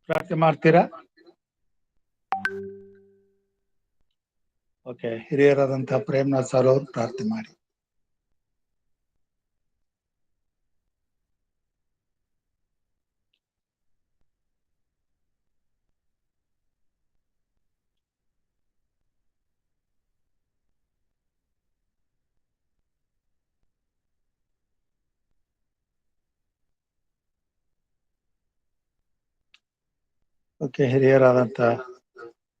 ಪ್ರಾರ್ಥನೆ ಮಾಡ್ತೀರಾ? Okay, ಹಿರಿಯರಾದಂತಹ Premnath sir ಅವರು ಪ್ರಾರ್ಥನೆ ಮಾಡಿ. ಓಕೆ, ಹಿರಿಯರಾದಂತ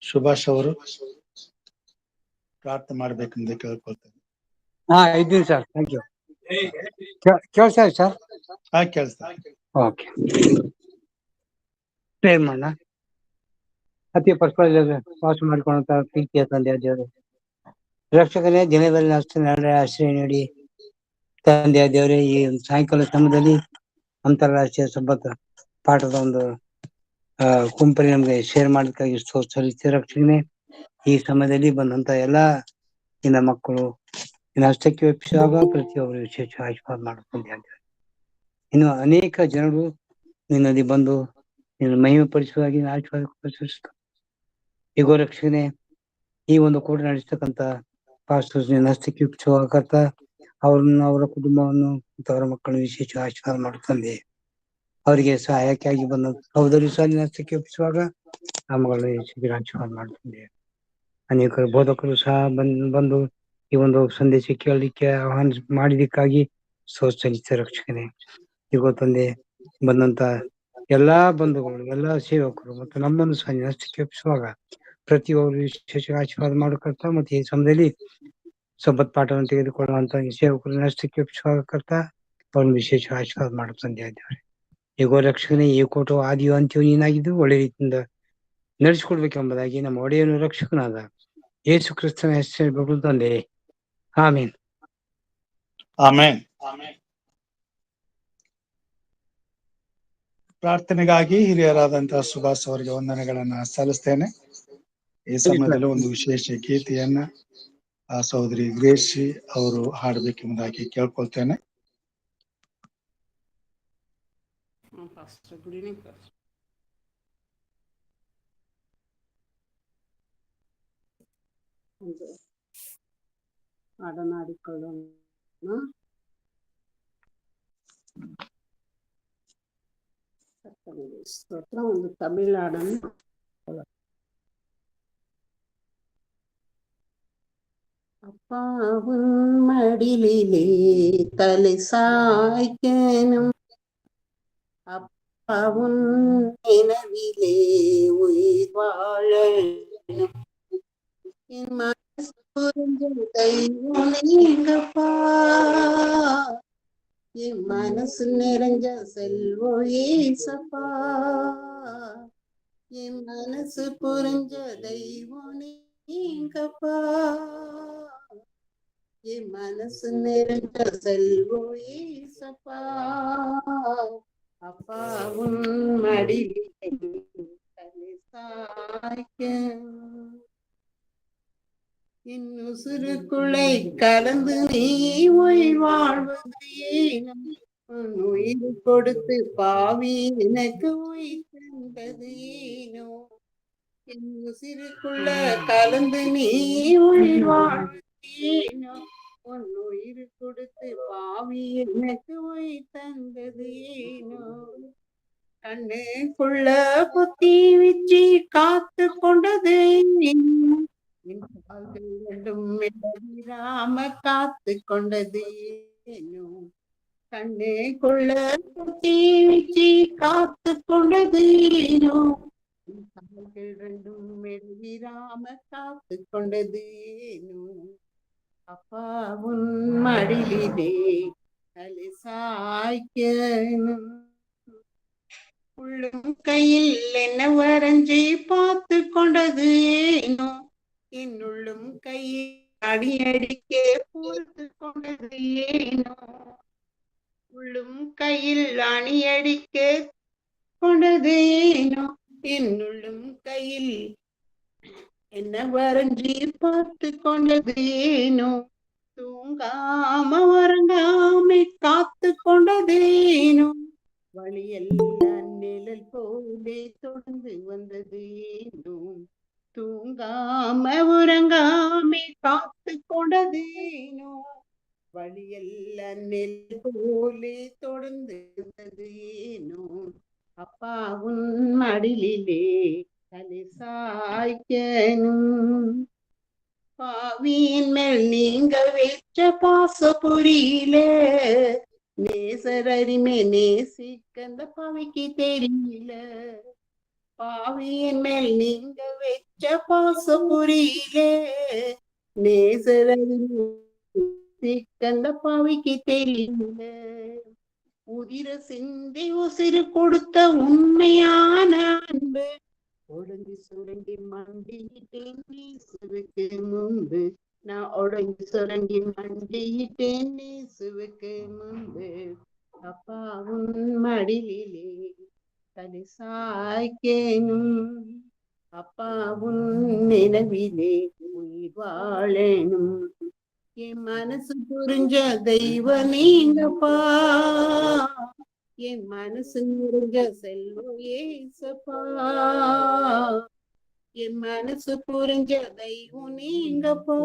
ಸುಭಾಷ್ ಅವರು ಪ್ರಾರ್ಥನೆ ಮಾಡ್ಬೇಕಂತ ಕೇಳ್ಕೊಳ್ತೇನೆ. ಇದ್ದೀನಿ ಸರ್. Thank you. ಕೇಳಿಸ್ತಾ ಇದೆ ಸರ್? ಕೇಳಿಸ್ತಾ. ಓಕೆ, ಪ್ರೇರ್ ಮಾಡೋಣ. ಅತಿ ಪರಸ್ಪರ ವಾಸ ಮಾಡಿಕೊಂಡಂತ ಪ್ರೀತಿಯ ತಂದೆಯ ದೇವರು, ರಕ್ಷಕನೇ, ದಿನದಲ್ಲಿ ಆಶ್ರಯ ನೀಡಿ ತಂದೆಯ ದೇವರೇ, ಈ ಸಾಯಂಕಾಲ ಸಮಯದಲ್ಲಿ ಅಂತಾರಾಷ್ಟ್ರೀಯ ಸಬ್ಬತ್ ಪಾಠದ ಒಂದು ಗುಂಪಲ್ಲಿ ನಮ್ಗೆ ಶೇರ್ ಮಾಡೋದಕ್ಕಾಗಿ ಸಲ್ಲಿಸಿ ರಕ್ಷಣೆ. ಈ ಸಮಯದಲ್ಲಿ ಬಂದಂತ ಎಲ್ಲಾ ನಿನ್ನ ಮಕ್ಕಳು ನಿನ್ನ ಹಸ್ತಕ್ಕೆ ಒಪ್ಪಿಸುವಾಗ ಪ್ರತಿಯೊಬ್ಬರು ವಿಶೇಷ ಆಶೀರ್ವಾದ ಮಾಡುತ್ತಂದೆ. ಇನ್ನು ಅನೇಕ ಜನರು ನಿನ್ನಲ್ಲಿ ಬಂದು ನಿನ್ನ ಮಹಿಮೆ ಪಡಿಸುವಾಗಿ ಆಶೀರ್ವಾದ ಈಗೋ ರಕ್ಷಣೆ. ಈ ಒಂದು ಕೂಡ ನಡೆಸ್ತಕ್ಕಂಥ ಪಾಸ್ಟರ್ಸ್ ನಿನ್ನ ಹಸ್ತಕ್ಕೆ ಒಪ್ಪಿಸುವಾಗತ್ತ ಅವ್ರನ್ನ, ಅವರ ಕುಟುಂಬವನ್ನು ಮತ್ತು ಅವರ ಮಕ್ಕಳನ್ನು ವಿಶೇಷ ಆಶೀರ್ವಾದ ಮಾಡುತ್ತಂದೆ. ಅವರಿಗೆ ಸಹಾಯಕ್ಕಾಗಿ ಬಂದ ಸಹೋದರಿ ಸಾಲಿನ ಹಸ್ತಕ್ಕೆ ಒಪ್ಪಿಸುವಾಗ ನಮ್ಮಗಳು ಆಶೀರ್ವಾದ ಮಾಡುತ್ತಂದೆ. ಅನೇಕ ಬೋಧಕರು ಸಹ ಬಂದು ಈ ಒಂದು ಸಂದೇಶ ಕೇಳಲಿಕ್ಕೆ ಆಹ್ವಾನ ಮಾಡಿದಕ್ಕಾಗಿ ಸಲ್ಲಿಸಿದ ರಕ್ಷಕನೇ. ಈಗ ತಂದೆ ಬಂದಂತ ಎಲ್ಲಾ ಬಂಧುಗಳು, ಎಲ್ಲಾ ಸೇವಕರು ಮತ್ತು ನಮ್ಮನ್ನು ಸಹ ಹಸ್ತಕ್ಕೆ ಒಪ್ಪಿಸುವಾಗ ಪ್ರತಿಯೊಬ್ಬರು ವಿಶೇಷ ಆಶೀರ್ವಾದ ಮಾಡಕರ್ತ. ಮತ್ತು ಈ ಸಮಯದಲ್ಲಿ ಸಬ್ಬತ್ ಪಾಠವನ್ನು ತೆಗೆದುಕೊಳ್ಳುವಂತ ಸೇವಕರು ಹಸ್ತಕ್ಕೆ ಒಪ್ಪಿಸುವಾಗ ಅವ್ರನ್ನು ವಿಶೇಷ ಆಶೀರ್ವಾದ ಮಾಡುವ ತಂದೆ ಇದ್ದಾರೆ. ಈಗೋ ರಕ್ಷಕನೇ, ಈ ಕೋಟು ಆದಿಯು ಅಂತ್ಯವು ನೀನಾಗಿದ್ದು ಒಳ್ಳೆ ರೀತಿಯಿಂದ ನಡೆಸಿಕೊಡ್ಬೇಕೆಂಬುದಾಗಿ ನಮ್ಮ ಒಡೆಯನು ರಕ್ಷಕನಾದ ಯೇಸು ಕ್ರಿಸ್ತನ ಹೆಸರು ತಂದೆ. ಆಮೇನ್. ಆಮೇನ್. ಪ್ರಾರ್ಥನೆಗಾಗಿ ಹಿರಿಯರಾದಂತಹ ಸುಭಾಷ್ ಅವರಿಗೆ ವಂದನೆಗಳನ್ನ ಸಲ್ಲಿಸ್ತೇನೆ. ಈ ಸಮಯದಲ್ಲಿ ಒಂದು ವಿಶೇಷ ಗೀತೆಯನ್ನ ಸಹೋದರಿ ಗ್ರೇಸಿ ಅವರು ಹಾಡಬೇಕೆಂಬುದಾಗಿ ಕೇಳ್ಕೊಳ್ತೇನೆ. ಹಾಡನಾಡಿಕೊಳ್ಳೋಣ. ಸ್ತೋತ್ರ, ಒಂದು ತಮಿಳ್ ಹಾಡನ್ನು. அப்பாவும் மடிலிலே தலை சாய்க்கணும், அப்பாவும் நினைவிலே உயிர் வாழணும், என் மனசு புரிஞ்ச தெய்வம் நீங்கப்பா, என் மனசு நிறைஞ்ச செல்வம் ஏசப்பா, என் மனசு புரிஞ்ச தெய்வம் நீங்கப்பா, என் மனசு நிறைஞ்ச செல்வம் ஏசப்பா, அப்பாவும் மடியிலே தலை சாய்க்க, என் உசுருக்குள்ளே கலந்து நீ உயிர் வாழ்வது ஏனோ, உன் உயிர் கொடுத்து பாவி எனக்கு உயிர் தந்தது ஏனோ, என் உசிருக்குள்ள கலந்து நீ உயிர் வாழ்வது ஏனோ, உன் உயிர் கொடுத்து பாவி எனக்கு உயிர் தந்தது ஏனோ, கண்ணுக்குள்ள புத்தி வச்சு காத்து கொண்டது ரெண்டும் ராம காத்து கொண்டது ஏனோ, கண்ணுக்குள்ள புத்தி வச்சு காத்து கொண்டது ஏனோ, ரெண்டும் மெழுகிராம காத்து கொண்டது ஏனோ, அப்பா உன் மடியிலே தலை சாய்க்கணும், உள்ளும் கையில் என்ன வரைஞ்சி பார்த்து கொண்டது ஏனோ, என்னுள்ளும் கையில் அடியடிக்கே பொறுத்து கொண்டது ஏனோ, உள்ளும் கையில் அணியடிக்க கொண்டது ஏனோ, என்னுள்ளும் கையில் என்ன வரைஞ்சி பார்த்து கொண்டது ஏனோ, தூங்காம உறங்காம காத்து கொண்டது ஏனோ, வழியெல்லாம் நிழல் போலே தொடர்ந்து உறங்காமே காத்து கொண்டதேனோ வழியெல்லாம் நெல் போலே தொடர்ந்து ஏனோ அப்பா உன் மடிலிலே தலை சாய்க்கணும் பாவியின் மேல் நீங்க வச்ச பாசபுரியில நேசரறிமே நேசிக்க அந்த பாவிக்கு தெரியல பாவியின் மேல் நீங்க வச்ச பாசபுரியில நேசரறிமே அந்த பாவிக்கு தெரியல உதிர சிந்தி உசிறு கொடுத்த உண்மையான அன்பு உடஞ்சி சுரண்டி மண்டியிட்டேன் நேசுவுக்கு முன்பு நான் உடஞ்சி சுரண்டி மண்டியிட்டேன் நேசுவுக்கு முன்பு அப்பா உன் மடிலிலே தலை சாய்க்கேனும் அப்பா உன் நினைவிலே உயிர் வாழணும் என் மனசு புரிஞ்ச தெய்வ நீங்கப்பா என் மனசு முருங்க செல்வம் ஏசப்பா என் மனசு புரிஞ்ச தெய்வம் நீங்கப்பா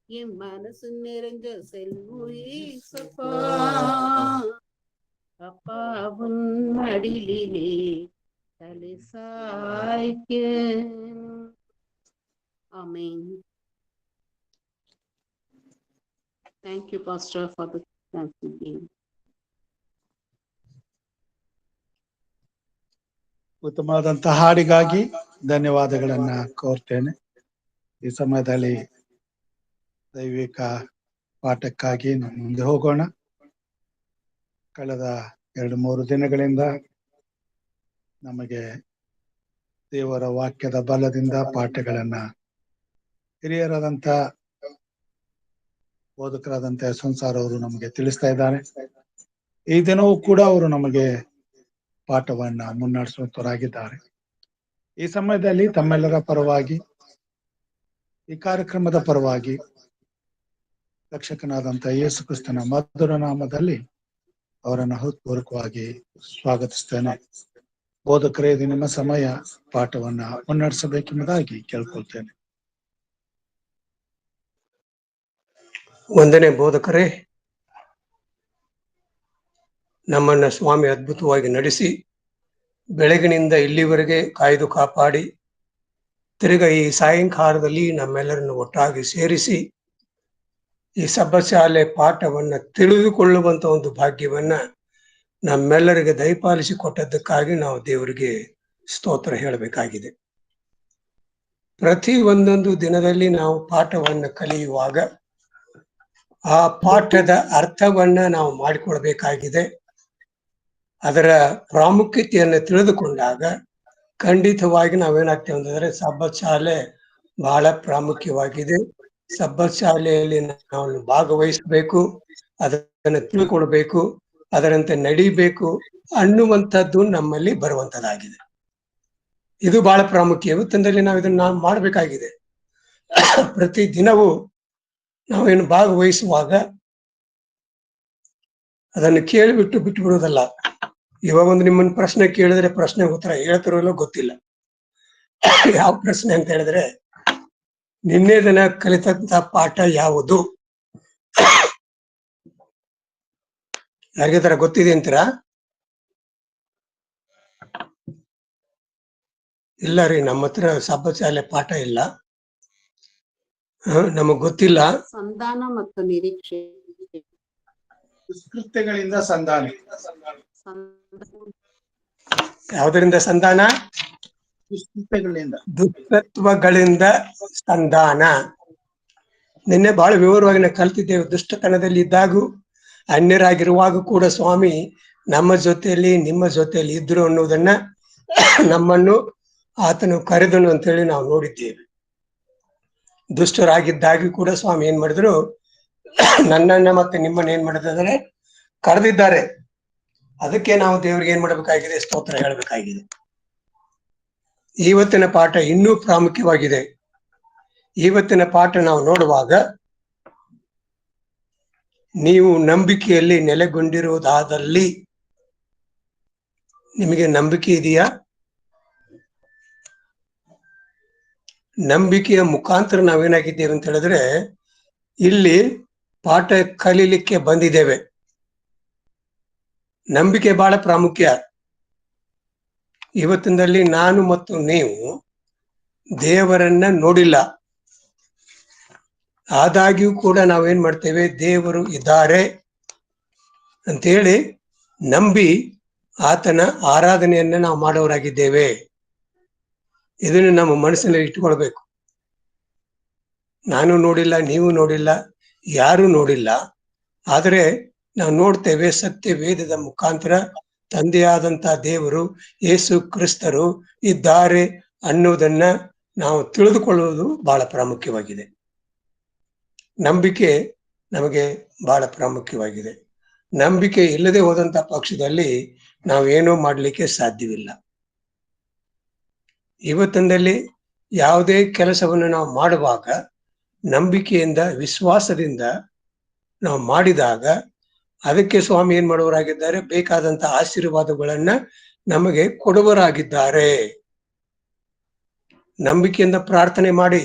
என் மனசு நிறைஞ்ச செல்வம் ஏசப்பா அப்பா உன் மடிலிலே தலை சாய்க்க ஆமென். Thank you, Pastor, for the thanksgiving. ಉತ್ತಮವಾದಂತಹ ಹಾಡಿಗಾಗಿ ಧನ್ಯವಾದಗಳನ್ನ ಕೋರ್ತೇನೆ. ಈ ಸಮಯದಲ್ಲಿ ದೈವಿಕ ಪಾಠಕ್ಕಾಗಿ ನಾವು ಮುಂದೆ ಹೋಗೋಣ. ಕಳೆದ 2-3 ದಿನಗಳಿಂದ ನಮಗೆ ದೇವರ ವಾಕ್ಯದ ಬಲದಿಂದ ಪಾಠಗಳನ್ನ ಹಿರಿಯರಾದಂತ ಬೋಧಕರಾದಂತ ಸಂಸಾರ ಅವರು ನಮಗೆ ತಿಳಿಸ್ತಾ ಇದ್ದಾರೆ. ಈ ದಿನವೂ ಕೂಡ ಅವರು ನಮಗೆ ಪಾಠವನ್ನ ಮುನ್ನಡೆಸುವಂತವರಾಗಿದ್ದಾರೆ. ಈ ಸಮಯದಲ್ಲಿ ತಮ್ಮೆಲ್ಲರ ಪರವಾಗಿ, ಈ ಕಾರ್ಯಕ್ರಮದ ಪರವಾಗಿ ರಕ್ಷಕನಾದಂತ ಯೇಸು ಕ್ರಿಸ್ತನ ಮಧುರ ನಾಮದಲ್ಲಿ ಅವರನ್ನು ಹೃತ್ಪೂರ್ವಕವಾಗಿ ಸ್ವಾಗತಿಸ್ತೇನೆ. ಬೋಧಕರೇ, ಇದು ನಿಮ್ಮ ಸಮಯ, ಪಾಠವನ್ನ ಮುನ್ನಡೆಸಬೇಕೆಂಬುದಾಗಿ ಕೇಳ್ಕೊಳ್ತೇನೆ. ವಂದನೆ ಬೋಧಕರೇ, ನಮ್ಮನ್ನ ಸ್ವಾಮಿ ಅದ್ಭುತವಾಗಿ ನಡೆಸಿ ಬೆಳಗಿನಿಂದ ಇಲ್ಲಿವರೆಗೆ ಕಾಯ್ದು ಕಾಪಾಡಿ ತಿರುಗ ಈ ಸಾಯಂಕಾಲದಲ್ಲಿ ನಮ್ಮೆಲ್ಲರನ್ನು ಒಟ್ಟಾಗಿ ಸೇರಿಸಿ ಈ ಸಬ್ಬಶಾಲೆ ಪಾಠವನ್ನ ತಿಳಿದುಕೊಳ್ಳುವಂತ ಒಂದು ಭಾಗ್ಯವನ್ನ ನಮ್ಮೆಲ್ಲರಿಗೆ ದಯಪಾಲಿಸಿ ಕೊಟ್ಟದ್ದಕ್ಕಾಗಿ ನಾವು ದೇವರಿಗೆ ಸ್ತೋತ್ರ ಹೇಳಬೇಕಾಗಿದೆ. ಪ್ರತಿ ಒಂದೊಂದು ದಿನದಲ್ಲಿ ನಾವು ಪಾಠವನ್ನ ಕಲಿಯುವಾಗ ಆ ಪಾಠದ ಅರ್ಥವನ್ನ ನಾವು ಮಾಡಿಕೊಳ್ಬೇಕಾಗಿದೆ. ಅದರ ಪ್ರಾಮುಖ್ಯತೆಯನ್ನು ತಿಳಿದುಕೊಂಡಾಗ ಖಂಡಿತವಾಗಿ ನಾವೇನಾಗ್ತೇವೆ ಅಂತಂದ್ರೆ ಸಬ್ಬತ್ ಶಾಲೆ ಬಹಳ ಪ್ರಾಮುಖ್ಯವಾಗಿದೆ. ಸಬ್ಬತ್ ಶಾಲೆಯಲ್ಲಿ ನಾವು ಭಾಗವಹಿಸಬೇಕು, ಅದನ್ನು ತಿಳ್ಕೊಳ್ಬೇಕು, ಅದರಂತೆ ನಡಿಬೇಕು ಅನ್ನುವಂಥದ್ದು ನಮ್ಮಲ್ಲಿ ಬರುವಂತದ್ದಾಗಿದೆ. ಇದು ಬಹಳ ಪ್ರಾಮುಖ್ಯ. ಇವತ್ತಿನಲ್ಲಿ ನಾವು ಇದನ್ನ ಮಾಡಬೇಕಾಗಿದೆ. ಪ್ರತಿ ದಿನವೂ ನಾವೇನು ಭಾಗವಹಿಸುವಾಗ ಅದನ್ನು ಕೇಳಿಬಿಟ್ಟು ಬಿಟ್ಟು ಬಿಡುವುದಲ್ಲ. ಇವಾಗ ಒಂದು ನಿಮ್ಮನ್ನ ಪ್ರಶ್ನೆ ಕೇಳಿದ್ರೆ ಪ್ರಶ್ನೆ ಉತ್ತರ ಹೇಳ್ತಿರೋಲ್ಲೋ ಗೊತ್ತಿಲ್ಲ. ಯಾವ ಪ್ರಶ್ನೆ ಅಂತ ಹೇಳಿದ್ರೆ, ನಿನ್ನೆ ದಿನ ಕಲಿತಂತ ಪಾಠ ಯಾವುದು? ಯಾರಿಗೆ ತರ ಗೊತ್ತಿದೆ ಅಂತೀರಾ? ಇಲ್ಲ ರೀ, ನಮ್ಮ ಹತ್ರ ಸಬ್ಬತ್ ಶಾಲೆ ಪಾಠ ಇಲ್ಲ, ನಮಗ್ ಗೊತ್ತಿಲ್ಲ. ಸಂಧಾನ ಮತ್ತು ನಿರೀಕ್ಷೆ. ದುಷ್ಕೃತ್ಯಗಳಿಂದ ಸಂಧಾನ. ಯಾವುದರಿಂದ ಸಂಧಾನ? ದುಷ್ಕೃತ್ಯಗಳಿಂದ, ದುಷ್ಟತ್ವಗಳಿಂದ ಸಂಧಾನ. ನಿನ್ನೆ ಬಹಳ ವಿವರವಾಗಿ ನಾವು ಕಲ್ತಿದ್ದೇವೆ. ದುಷ್ಟತನದಲ್ಲಿ ಇದ್ದಾಗೂ ಅನ್ಯರಾಗಿರುವಾಗ ಕೂಡ ಸ್ವಾಮಿ ನಮ್ಮ ಜೊತೆಯಲ್ಲಿ ನಿಮ್ಮ ಜೊತೆಯಲ್ಲಿ ಇದ್ರು ಅನ್ನೋದನ್ನ ನಮ್ಮನ್ನು ಆತನು ಕರೆದನು ಅಂತೇಳಿ ನಾವು ನೋಡಿದ್ದೇವೆ. ದುಷ್ಟರಾಗಿದ್ದಾಗಿ ಕೂಡ ಸ್ವಾಮಿ ಏನ್ ಮಾಡಿದ್ರು, ನನ್ನನ್ನ ಮತ್ತೆ ನಿಮ್ಮನ್ನ ಏನ್ ಮಾಡಿದ್ರೆ ಕರೆದಿದ್ದಾರೆ. ಅದಕ್ಕೆ ನಾವು ದೇವರಿಗೆ ಏನ್ ಮಾಡಬೇಕಾಗಿದೆ? ಸ್ತೋತ್ರ ಹೇಳಬೇಕಾಗಿದೆ. ಇವತ್ತಿನ ಪಾಠ ಇನ್ನೂ ಪ್ರಾಮುಖ್ಯವಾಗಿದೆ. ಇವತ್ತಿನ ಪಾಠ ನಾವು ನೋಡುವಾಗ, ನೀವು ನಂಬಿಕೆಯಲ್ಲಿ ನೆಲೆಗೊಂಡಿರುವುದಾದಲ್ಲಿ, ನಿಮಗೆ ನಂಬಿಕೆ ಇದೆಯಾ? ನಂಬಿಕೆಯ ಮುಖಾಂತರ ನಾವೇನಾಗಿದ್ದೇವೆ ಅಂತ ಹೇಳಿದ್ರೆ ಇಲ್ಲಿ ಪಾಠ ಕಲೀಲಿಕ್ಕೆ ಬಂದಿದ್ದೇವೆ. ನಂಬಿಕೆ ಬಹಳ ಪ್ರಾಮುಖ್ಯ. ಇವತ್ತಿನಲ್ಲಿ ನಾನು ಮತ್ತು ನೀವು ದೇವರನ್ನ ನೋಡಿಲ್ಲ, ಆದಾಗ್ಯೂ ಕೂಡ ನಾವೇನ್ ಮಾಡ್ತೇವೆ, ದೇವರು ಇದ್ದಾರೆ ಅಂತೇಳಿ ನಂಬಿ ಆತನ ಆರಾಧನೆಯನ್ನ ನಾವು ಮಾಡೋರಾಗಿದ್ದೇವೆ. ಇದನ್ನು ನಮ್ಮ ಮನಸ್ಸಿನಲ್ಲಿ ಇಟ್ಟುಕೊಳ್ಬೇಕು. ನಾನು ನೋಡಿಲ್ಲ, ನೀವು ನೋಡಿಲ್ಲ, ಯಾರು ನೋಡಿಲ್ಲ, ಆದರೆ ನಾವು ನೋಡ್ತೇವೆ ಸತ್ಯ ವೇದದ ಮುಖಾಂತರ ತಂದೆಯಾದಂತ ದೇವರು ಯೇಸು ಕ್ರಿಸ್ತರು ಇದ್ದಾರೆ ಅನ್ನೋದನ್ನ ನಾವು ತಿಳಿದುಕೊಳ್ಳುವುದು ಬಹಳ ಪ್ರಾಮುಖ್ಯವಾಗಿದೆ. ನಂಬಿಕೆ ನಮಗೆ ಬಹಳ ಪ್ರಾಮುಖ್ಯವಾಗಿದೆ. ನಂಬಿಕೆ ಇಲ್ಲದೆ ಹೋದಂತ ಪಕ್ಷದಲ್ಲಿ ನಾವೇನೂ ಮಾಡಲಿಕ್ಕೆ ಸಾಧ್ಯವಿಲ್ಲ. ಇವತ್ತಿನಲ್ಲಿ ಯಾವುದೇ ಕೆಲಸವನ್ನು ನಾವು ಮಾಡುವಾಗ ನಂಬಿಕೆಯಿಂದ, ವಿಶ್ವಾಸದಿಂದ ನಾವು ಮಾಡಿದಾಗ ಅದಕ್ಕೆ ಸ್ವಾಮಿ ಏನ್ ಮಾಡುವರಾಗಿದ್ದಾರೆ, ಬೇಕಾದಂತ ಆಶೀರ್ವಾದಗಳನ್ನ ನಮಗೆ ಕೊಡುವರಾಗಿದ್ದಾರೆ. ನಂಬಿಕೆಯಿಂದ ಪ್ರಾರ್ಥನೆ ಮಾಡಿ.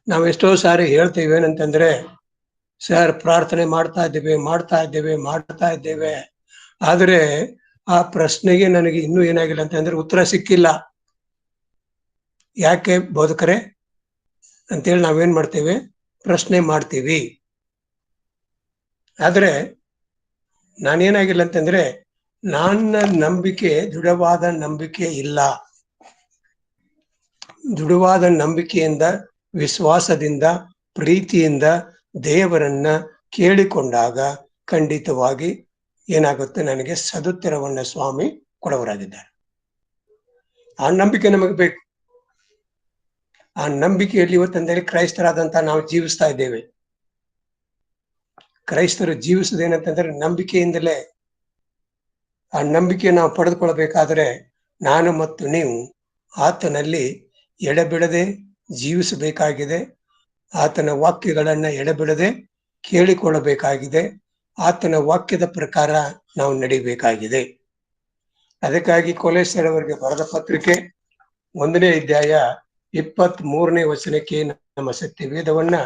ನಾವು ಎಷ್ಟೋ ಸಾರಿ ಹೇಳ್ತೇವೆ ಏನಂತಂದ್ರೆ, ಸರ್ ಪ್ರಾರ್ಥನೆ ಮಾಡ್ತಾ ಇದ್ದೇವೆ, ಆದ್ರೆ ಆ ಪ್ರಶ್ನೆಗೆ ನನಗೆ ಇನ್ನೂ ಏನಾಗಿಲ್ಲ ಅಂತಂದ್ರೆ ಉತ್ತರ ಸಿಕ್ಕಿಲ್ಲ. ಯಾಕೆ ಬೋಧಕರೇ ಅಂತೇಳಿ ನಾವೇನ್ ಮಾಡ್ತೇವೆ, ಪ್ರಶ್ನೆ ಮಾಡ್ತೀವಿ. ಆದ್ರೆ ನಾನೇನಾಗಿಲ್ಲ ಅಂತಂದ್ರೆ, ನನ್ನ ನಂಬಿಕೆ ದೃಢವಾದ ನಂಬಿಕೆ ಇಲ್ಲ. ದೃಢವಾದ ನಂಬಿಕೆಯಿಂದ, ವಿಶ್ವಾಸದಿಂದ, ಪ್ರೀತಿಯಿಂದ ದೇವರನ್ನ ಕೇಳಿಕೊಂಡಾಗ ಖಂಡಿತವಾಗಿ ಏನಾಗುತ್ತೆ, ನನಗೆ ಸದುತ್ತರವನ್ನ ಸ್ವಾಮಿ ಕೊಡವರಾಗಿದ್ದಾರೆ. ಆ ನಂಬಿಕೆ ನಮಗೆ ಬೇಕು. ಆ ನಂಬಿಕೆಯಲ್ಲಿ ಇವತ್ತಂದರೆ ಕ್ರೈಸ್ತರಾದಂತ ನಾವು ಜೀವಿಸ್ತಾ ಇದ್ದೇವೆ. ಕ್ರೈಸ್ತರು ಜೀವಿಸುವುದೇನಂತಂದ್ರೆ ನಂಬಿಕೆಯಿಂದಲೇ. ಆ ನಂಬಿಕೆ ನಾವು ಪಡೆದುಕೊಳ್ಬೇಕಾದ್ರೆ ನಾನು ಮತ್ತು ನೀವು ಆತನಲ್ಲಿ ಎಡೆಬಿಡದೆ ಜೀವಿಸಬೇಕಾಗಿದೆ. ಆತನ ವಾಕ್ಯಗಳನ್ನ ಎಡೆಬಿಡದೆ ಕೇಳಿಕೊಳ್ಳಬೇಕಾಗಿದೆ. ಆತನ ವಾಕ್ಯದ ಪ್ರಕಾರ ನಾವು ನಡಿಬೇಕಾಗಿದೆ. ಅದಕ್ಕಾಗಿ ಕೊಲೊಸ್ಸೆಯವರಿಗೆ ಬರೆದ ಪತ್ರಿಕೆ 1ನೇ ಅಧ್ಯಾಯ 23ನೇ ವಚನಕ್ಕೆ ನಮ್ಮ ಸತ್ಯ ವೇದವನ್ನ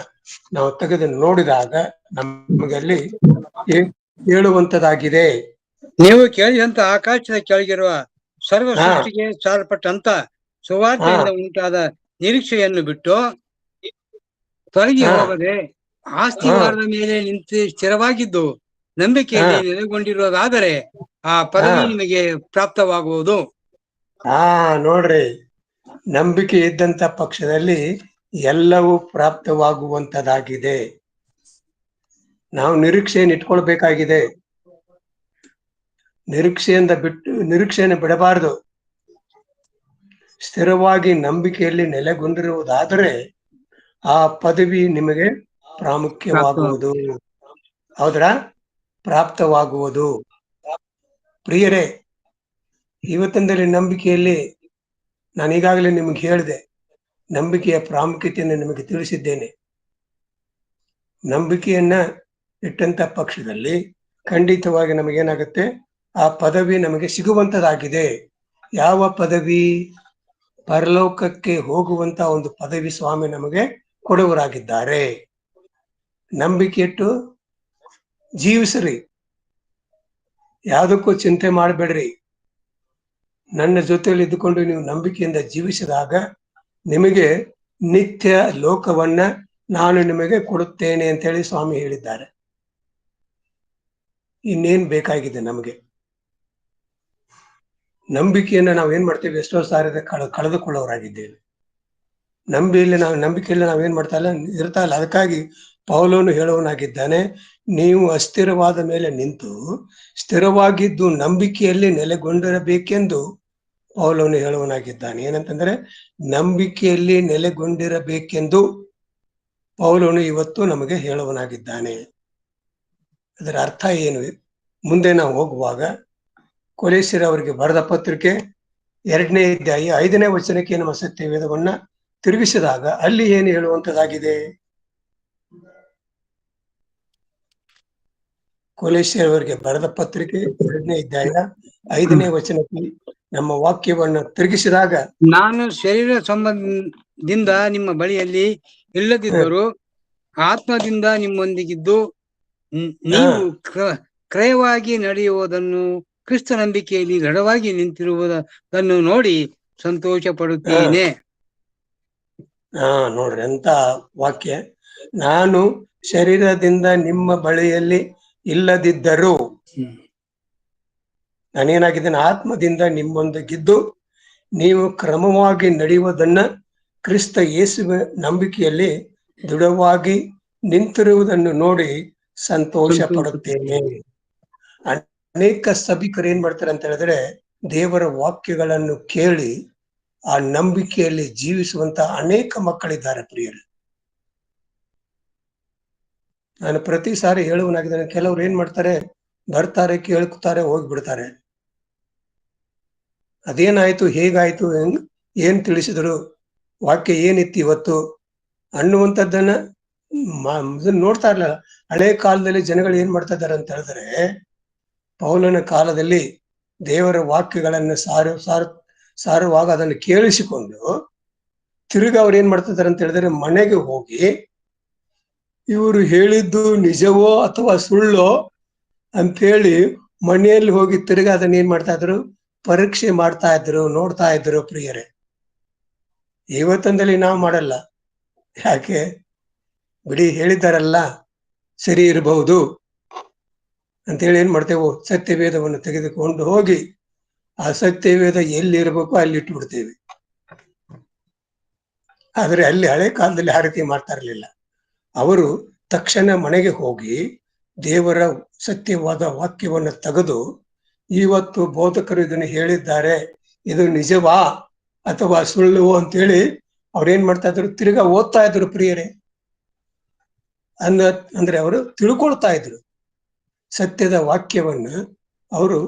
ನಾವು ತೆಗೆದು ನೋಡಿದಾಗ ನಮಗಲ್ಲಿ ಹೇಳುವಂತದಾಗಿದೆ. ನೀವು ಕೇಳಿದಂತ ಆಕಾಶದ ಕೆಳಗಿರುವ ಸರ್ವ ಸೃಷ್ಟಿಗೆ ಚಾಲ್ಪಟ್ಟಂತ ಸುವಾರ್ತೆಯಿಂದ ಉಂಟಾದ ನಿರೀಕ್ಷೆಯನ್ನು ಬಿಟ್ಟು ತೊಲಗಿ ಹೋಗದೆ ಆಸ್ತಿವಾರದ ಮೇಲೆ ನಿಂತು ಸ್ಥಿರವಾಗಿದ್ದು ನಂಬಿಕೆಯಲ್ಲಿ ನೆಲೆಗೊಂಡಿರುವುದಾದರೆ ಆ ಪದವಿ ನಿಮಗೆ ಪ್ರಾಪ್ತವಾಗುವುದು. ನೋಡ್ರಿ, ನಂಬಿಕೆ ಇದ್ದಂತ ಪಕ್ಷದಲ್ಲಿ ಎಲ್ಲವೂ ಪ್ರಾಪ್ತವಾಗುವಂತದಾಗಿದೆ. ನಾವು ನಿರೀಕ್ಷೆಯನ್ನು ಇಟ್ಕೊಳ್ಬೇಕಾಗಿದೆ. ನಿರೀಕ್ಷೆಯನ್ನು ಬಿಡಬಾರದು. ಸ್ಥಿರವಾಗಿ ನಂಬಿಕೆಯಲ್ಲಿ ನೆಲೆಗೊಂಡಿರುವುದಾದರೆ ಆ ಪದವಿ ನಿಮಗೆ ಪ್ರಾಮುಖ್ಯವಾಗುವುದು. ಹೌದ್ರಾ? ಪ್ರಾಪ್ತವಾಗುವುದು. ಪ್ರಿಯರೇ, ಇವತ್ತಿನಲ್ಲಿ ನಂಬಿಕೆಯಲ್ಲಿ ನಾನು ಈಗಾಗಲೇ ನಿಮಗೆ ಹೇಳಿದೆ, ನಂಬಿಕೆಯ ಪ್ರಾಮುಖ್ಯತೆಯನ್ನು ನಿಮಗೆ ತಿಳಿಸಿದ್ದೇನೆ. ನಂಬಿಕೆಯನ್ನ ಇಟ್ಟಂತ ಪಕ್ಷದಲ್ಲಿ ಖಂಡಿತವಾಗಿ ನಮಗೇನಾಗುತ್ತೆ, ಆ ಪದವಿ ನಮಗೆ ಸಿಗುವಂತದಾಗಿದೆ. ಯಾವ ಪದವಿ? ಪರಲೋಕಕ್ಕೆ ಹೋಗುವಂತ ಒಂದು ಪದವಿ ಸ್ವಾಮಿ ನಮಗೆ ಕೊಡುವರಾಗಿದ್ದಾರೆ. ನಂಬಿಕೆ ಇಟ್ಟು ಜೀವಿಸ್ರಿ, ಯಾವುದಕ್ಕೂ ಚಿಂತೆ ಮಾಡಬೇಡ್ರಿ. ನನ್ನ ಜೊತೆಯಲ್ಲಿ ಇದ್ದುಕೊಂಡು ನೀವು ನಂಬಿಕೆಯಿಂದ ಜೀವಿಸಿದಾಗ ನಿಮಗೆ ನಿತ್ಯ ಲೋಕವನ್ನ ನಾನು ನಿಮಗೆ ಕೊಡುತ್ತೇನೆ ಅಂತೇಳಿ ಸ್ವಾಮಿ ಹೇಳಿದ್ದಾರೆ. ಇನ್ನೇನ್ ಬೇಕಾಗಿದೆ ನಮಗೆ? ನಂಬಿಕೆಯನ್ನ ನಾವು ಏನ್ ಮಾಡ್ತೇವೆ, ಎಷ್ಟೋ ಸಾರಿ ಕಳೆದುಕೊಳ್ಳೋರಾಗಿದ್ದೇವೆ. ನಂಬಿಕೆಯಲ್ಲಿ ನಾವೇನ್ ಮಾಡ್ತಾ ಇಲ್ಲ. ಅದಕ್ಕಾಗಿ ಪೌಲನು ಹೇಳುವನಾಗಿದ್ದಾನೆ, ನೀವು ಅಸ್ಥಿರವಾದ ಮೇಲೆ ನಿಂತು ಸ್ಥಿರವಾಗಿದ್ದು ನಂಬಿಕೆಯಲ್ಲಿ ನೆಲೆಗೊಂಡಿರಬೇಕೆಂದು ಪೌಲನು ಹೇಳುವನಾಗಿದ್ದಾನೆ. ಏನಂತಂದ್ರೆ ನಂಬಿಕೆಯಲ್ಲಿ ನೆಲೆಗೊಂಡಿರಬೇಕೆಂದು ಪೌಲನು ಇವತ್ತು ನಮಗೆ ಹೇಳುವನಾಗಿದ್ದಾನೆ. ಅದರ ಅರ್ಥ ಏನು? ಮುಂದೆ ನಾವು ಹೋಗುವಾಗ ಕೊಲೊಸ್ಸೆಯವರಿಗೆ ಬರೆದ ಪತ್ರಿಕೆ 2ನೇ ಅಧ್ಯಾಯ 5ನೇ ವಚನಕ್ಕೆ ನಮ್ಮ ಸತ್ಯ ವೇದವನ್ನ ತಿರುಗಿಸಿದಾಗ ಅಲ್ಲಿ ಏನು ಹೇಳುವಂತದಾಗಿದೆ? ಕೊಲೊಸ್ಸೆಯವರಿಗೆ ಬರೆದ ಪತ್ರಿಕೆ 2ನೇ ಅಧ್ಯಾಯ 5ನೇ ವಚನಕ್ಕೆ ನಮ್ಮ ವಾಕ್ಯವನ್ನ ತಿರುಗಿಸಿದಾಗ, ನಾನು ದಿಂದ ನಿಮ್ಮ ಬಳಿಯಲ್ಲಿ ಇಲ್ಲದಿದ್ದರೂ ಆತ್ಮದಿಂದ ನಿಮ್ಮೊಂದಿಗಿದ್ದು ನೀವು ಕ್ರಯವಾಗಿ ನಡೆಯುವುದನ್ನು ಕ್ರಿಸ್ತ ನಂಬಿಕೆಯಲ್ಲಿ ದೃಢವಾಗಿ ನಿಂತಿರುವುದನ್ನು ನೋಡಿ ಸಂತೋಷ ಪಡುತ್ತೇನೆ. ನೋಡ್ರಿ ಅಂತ ವಾಕ್ಯ. ನಾನು ಶರೀರದಿಂದ ನಿಮ್ಮ ಬಳಿಯಲ್ಲಿ ಇಲ್ಲದಿದ್ದರೂ ನಾನೇನಾಗಿದ್ದೇನೆ, ಆತ್ಮದಿಂದ ನಿಮ್ಮೊಂದಿಗಿದ್ದು ನೀವು ಕ್ರಮವಾಗಿ ನಡೆಯುವುದನ್ನ ಕ್ರಿಸ್ತ ಯೇಸುವ ನಂಬಿಕೆಯಲ್ಲಿ ದೃಢವಾಗಿ ನಿಂತಿರುವುದನ್ನು ನೋಡಿ ಸಂತೋಷ ಪಡುತ್ತೇನೆ. ಅನೇಕ ಸಭಿಕರು ಏನ್ ಮಾಡ್ತಾರೆ ಅಂತ ಹೇಳಿದ್ರೆ, ದೇವರ ವಾಕ್ಯಗಳನ್ನು ಕೇಳಿ ಆ ನಂಬಿಕೆಯಲ್ಲಿ ಜೀವಿಸುವಂತ ಅನೇಕ ಮಕ್ಕಳಿದ್ದಾರೆ ಪ್ರಿಯರು. ನಾನು ಪ್ರತಿ ಸಾರಿ ಹೇಳುವನಾಗಿದ್ದೇನೆ, ಕೆಲವ್ರು ಏನ್ ಮಾಡ್ತಾರೆ, ಬರ್ತಾರೆ, ಕೇಳ್ತಾರೆ, ಹೋಗ್ಬಿಡ್ತಾರೆ. ಅದೇನಾಯ್ತು, ಹೇಗಾಯ್ತು, ಏನ್ ತಿಳಿಸಿದ್ರು, ವಾಕ್ಯ ಏನಿತ್ತು ಇವತ್ತು ಅನ್ನುವಂಥದ್ದನ್ನ ನೋಡ್ತಾ ಇರ್ಲಿಲ್ಲ. ಹಳೆ ಕಾಲದಲ್ಲಿ ಜನಗಳು ಏನ್ ಮಾಡ್ತಾ ಇದ್ದಾರೆ ಅಂತ ಹೇಳಿದ್ರೆ, ಪೌಲನ ಕಾಲದಲ್ಲಿ ದೇವರ ವಾಕ್ಯಗಳನ್ನು ಸಾರುವಾಗ ಅದನ್ನು ಕೇಳಿಸಿಕೊಂಡು ತಿರುಗಿ ಅವ್ರು ಏನ್ ಮಾಡ್ತಾ ಇದ್ದಾರೆ ಅಂತ ಹೇಳಿದ್ರೆ, ಮನೆಗೆ ಹೋಗಿ ಇವರು ಹೇಳಿದ್ದು ನಿಜವೋ ಅಥವಾ ಸುಳ್ಳೋ ಅಂತೇಳಿ ಮನೆಯಲ್ಲಿ ಹೋಗಿ ತಿರುಗಿ ಅದನ್ನ ಏನ್ ಮಾಡ್ತಾ ಇದ್ರು, ಪರೀಕ್ಷೆ ಮಾಡ್ತಾ ಇದ್ರು, ನೋಡ್ತಾ ಇದ್ರು ಪ್ರಿಯರೇ. ಇವತ್ತಂದಲ್ಲಿ ನಾವು ಮಾಡಲ್ಲ. ಯಾಕೆ? ಬಿಡಿ, ಹೇಳಿದ್ದಾರಲ್ಲ, ಸರಿ ಇರಬಹುದು ಅಂತೇಳಿ ಏನ್ ಮಾಡ್ತೇವೆ, ಸತ್ಯವೇದವನ್ನು ತೆಗೆದುಕೊಂಡು ಹೋಗಿ ಆ ಸತ್ಯವೇದ ಎಲ್ಲಿ ಇರಬೇಕು ಅಲ್ಲಿ ಇಟ್ಬಿಡ್ತೇವೆ. ಆದ್ರೆ ಅಲ್ಲಿ ಹಳೆ ಕಾಲದಲ್ಲಿ ಆ ರೀತಿ ಮಾಡ್ತಾ ಇರ್ಲಿಲ್ಲ. ಅವರು ತಕ್ಷಣ ಮನೆಗೆ ಹೋಗಿ ದೇವರ ಸತ್ಯವಾದ ವಾಕ್ಯವನ್ನು ತೆಗೆದು, ಇವತ್ತು ಬೋಧಕರು ಇದನ್ನು ಹೇಳಿದ್ದಾರೆ, ಇದು ನಿಜವಾ ಅಥವಾ ಸುಳ್ಳು ಅಂತೇಳಿ ಅವ್ರೇನ್ ಮಾಡ್ತಾ ಇದ್ರು, ತಿರ್ಗಾ ಓದ್ತಾ ಇದ್ರು ಪ್ರಿಯರೇ. ಅಂದ್ರೆ ಅವರು ತಿಳ್ಕೊಳ್ತಾ ಇದ್ರು ಸತ್ಯದ ವಾಕ್ಯವನ್ನ. ಅವರು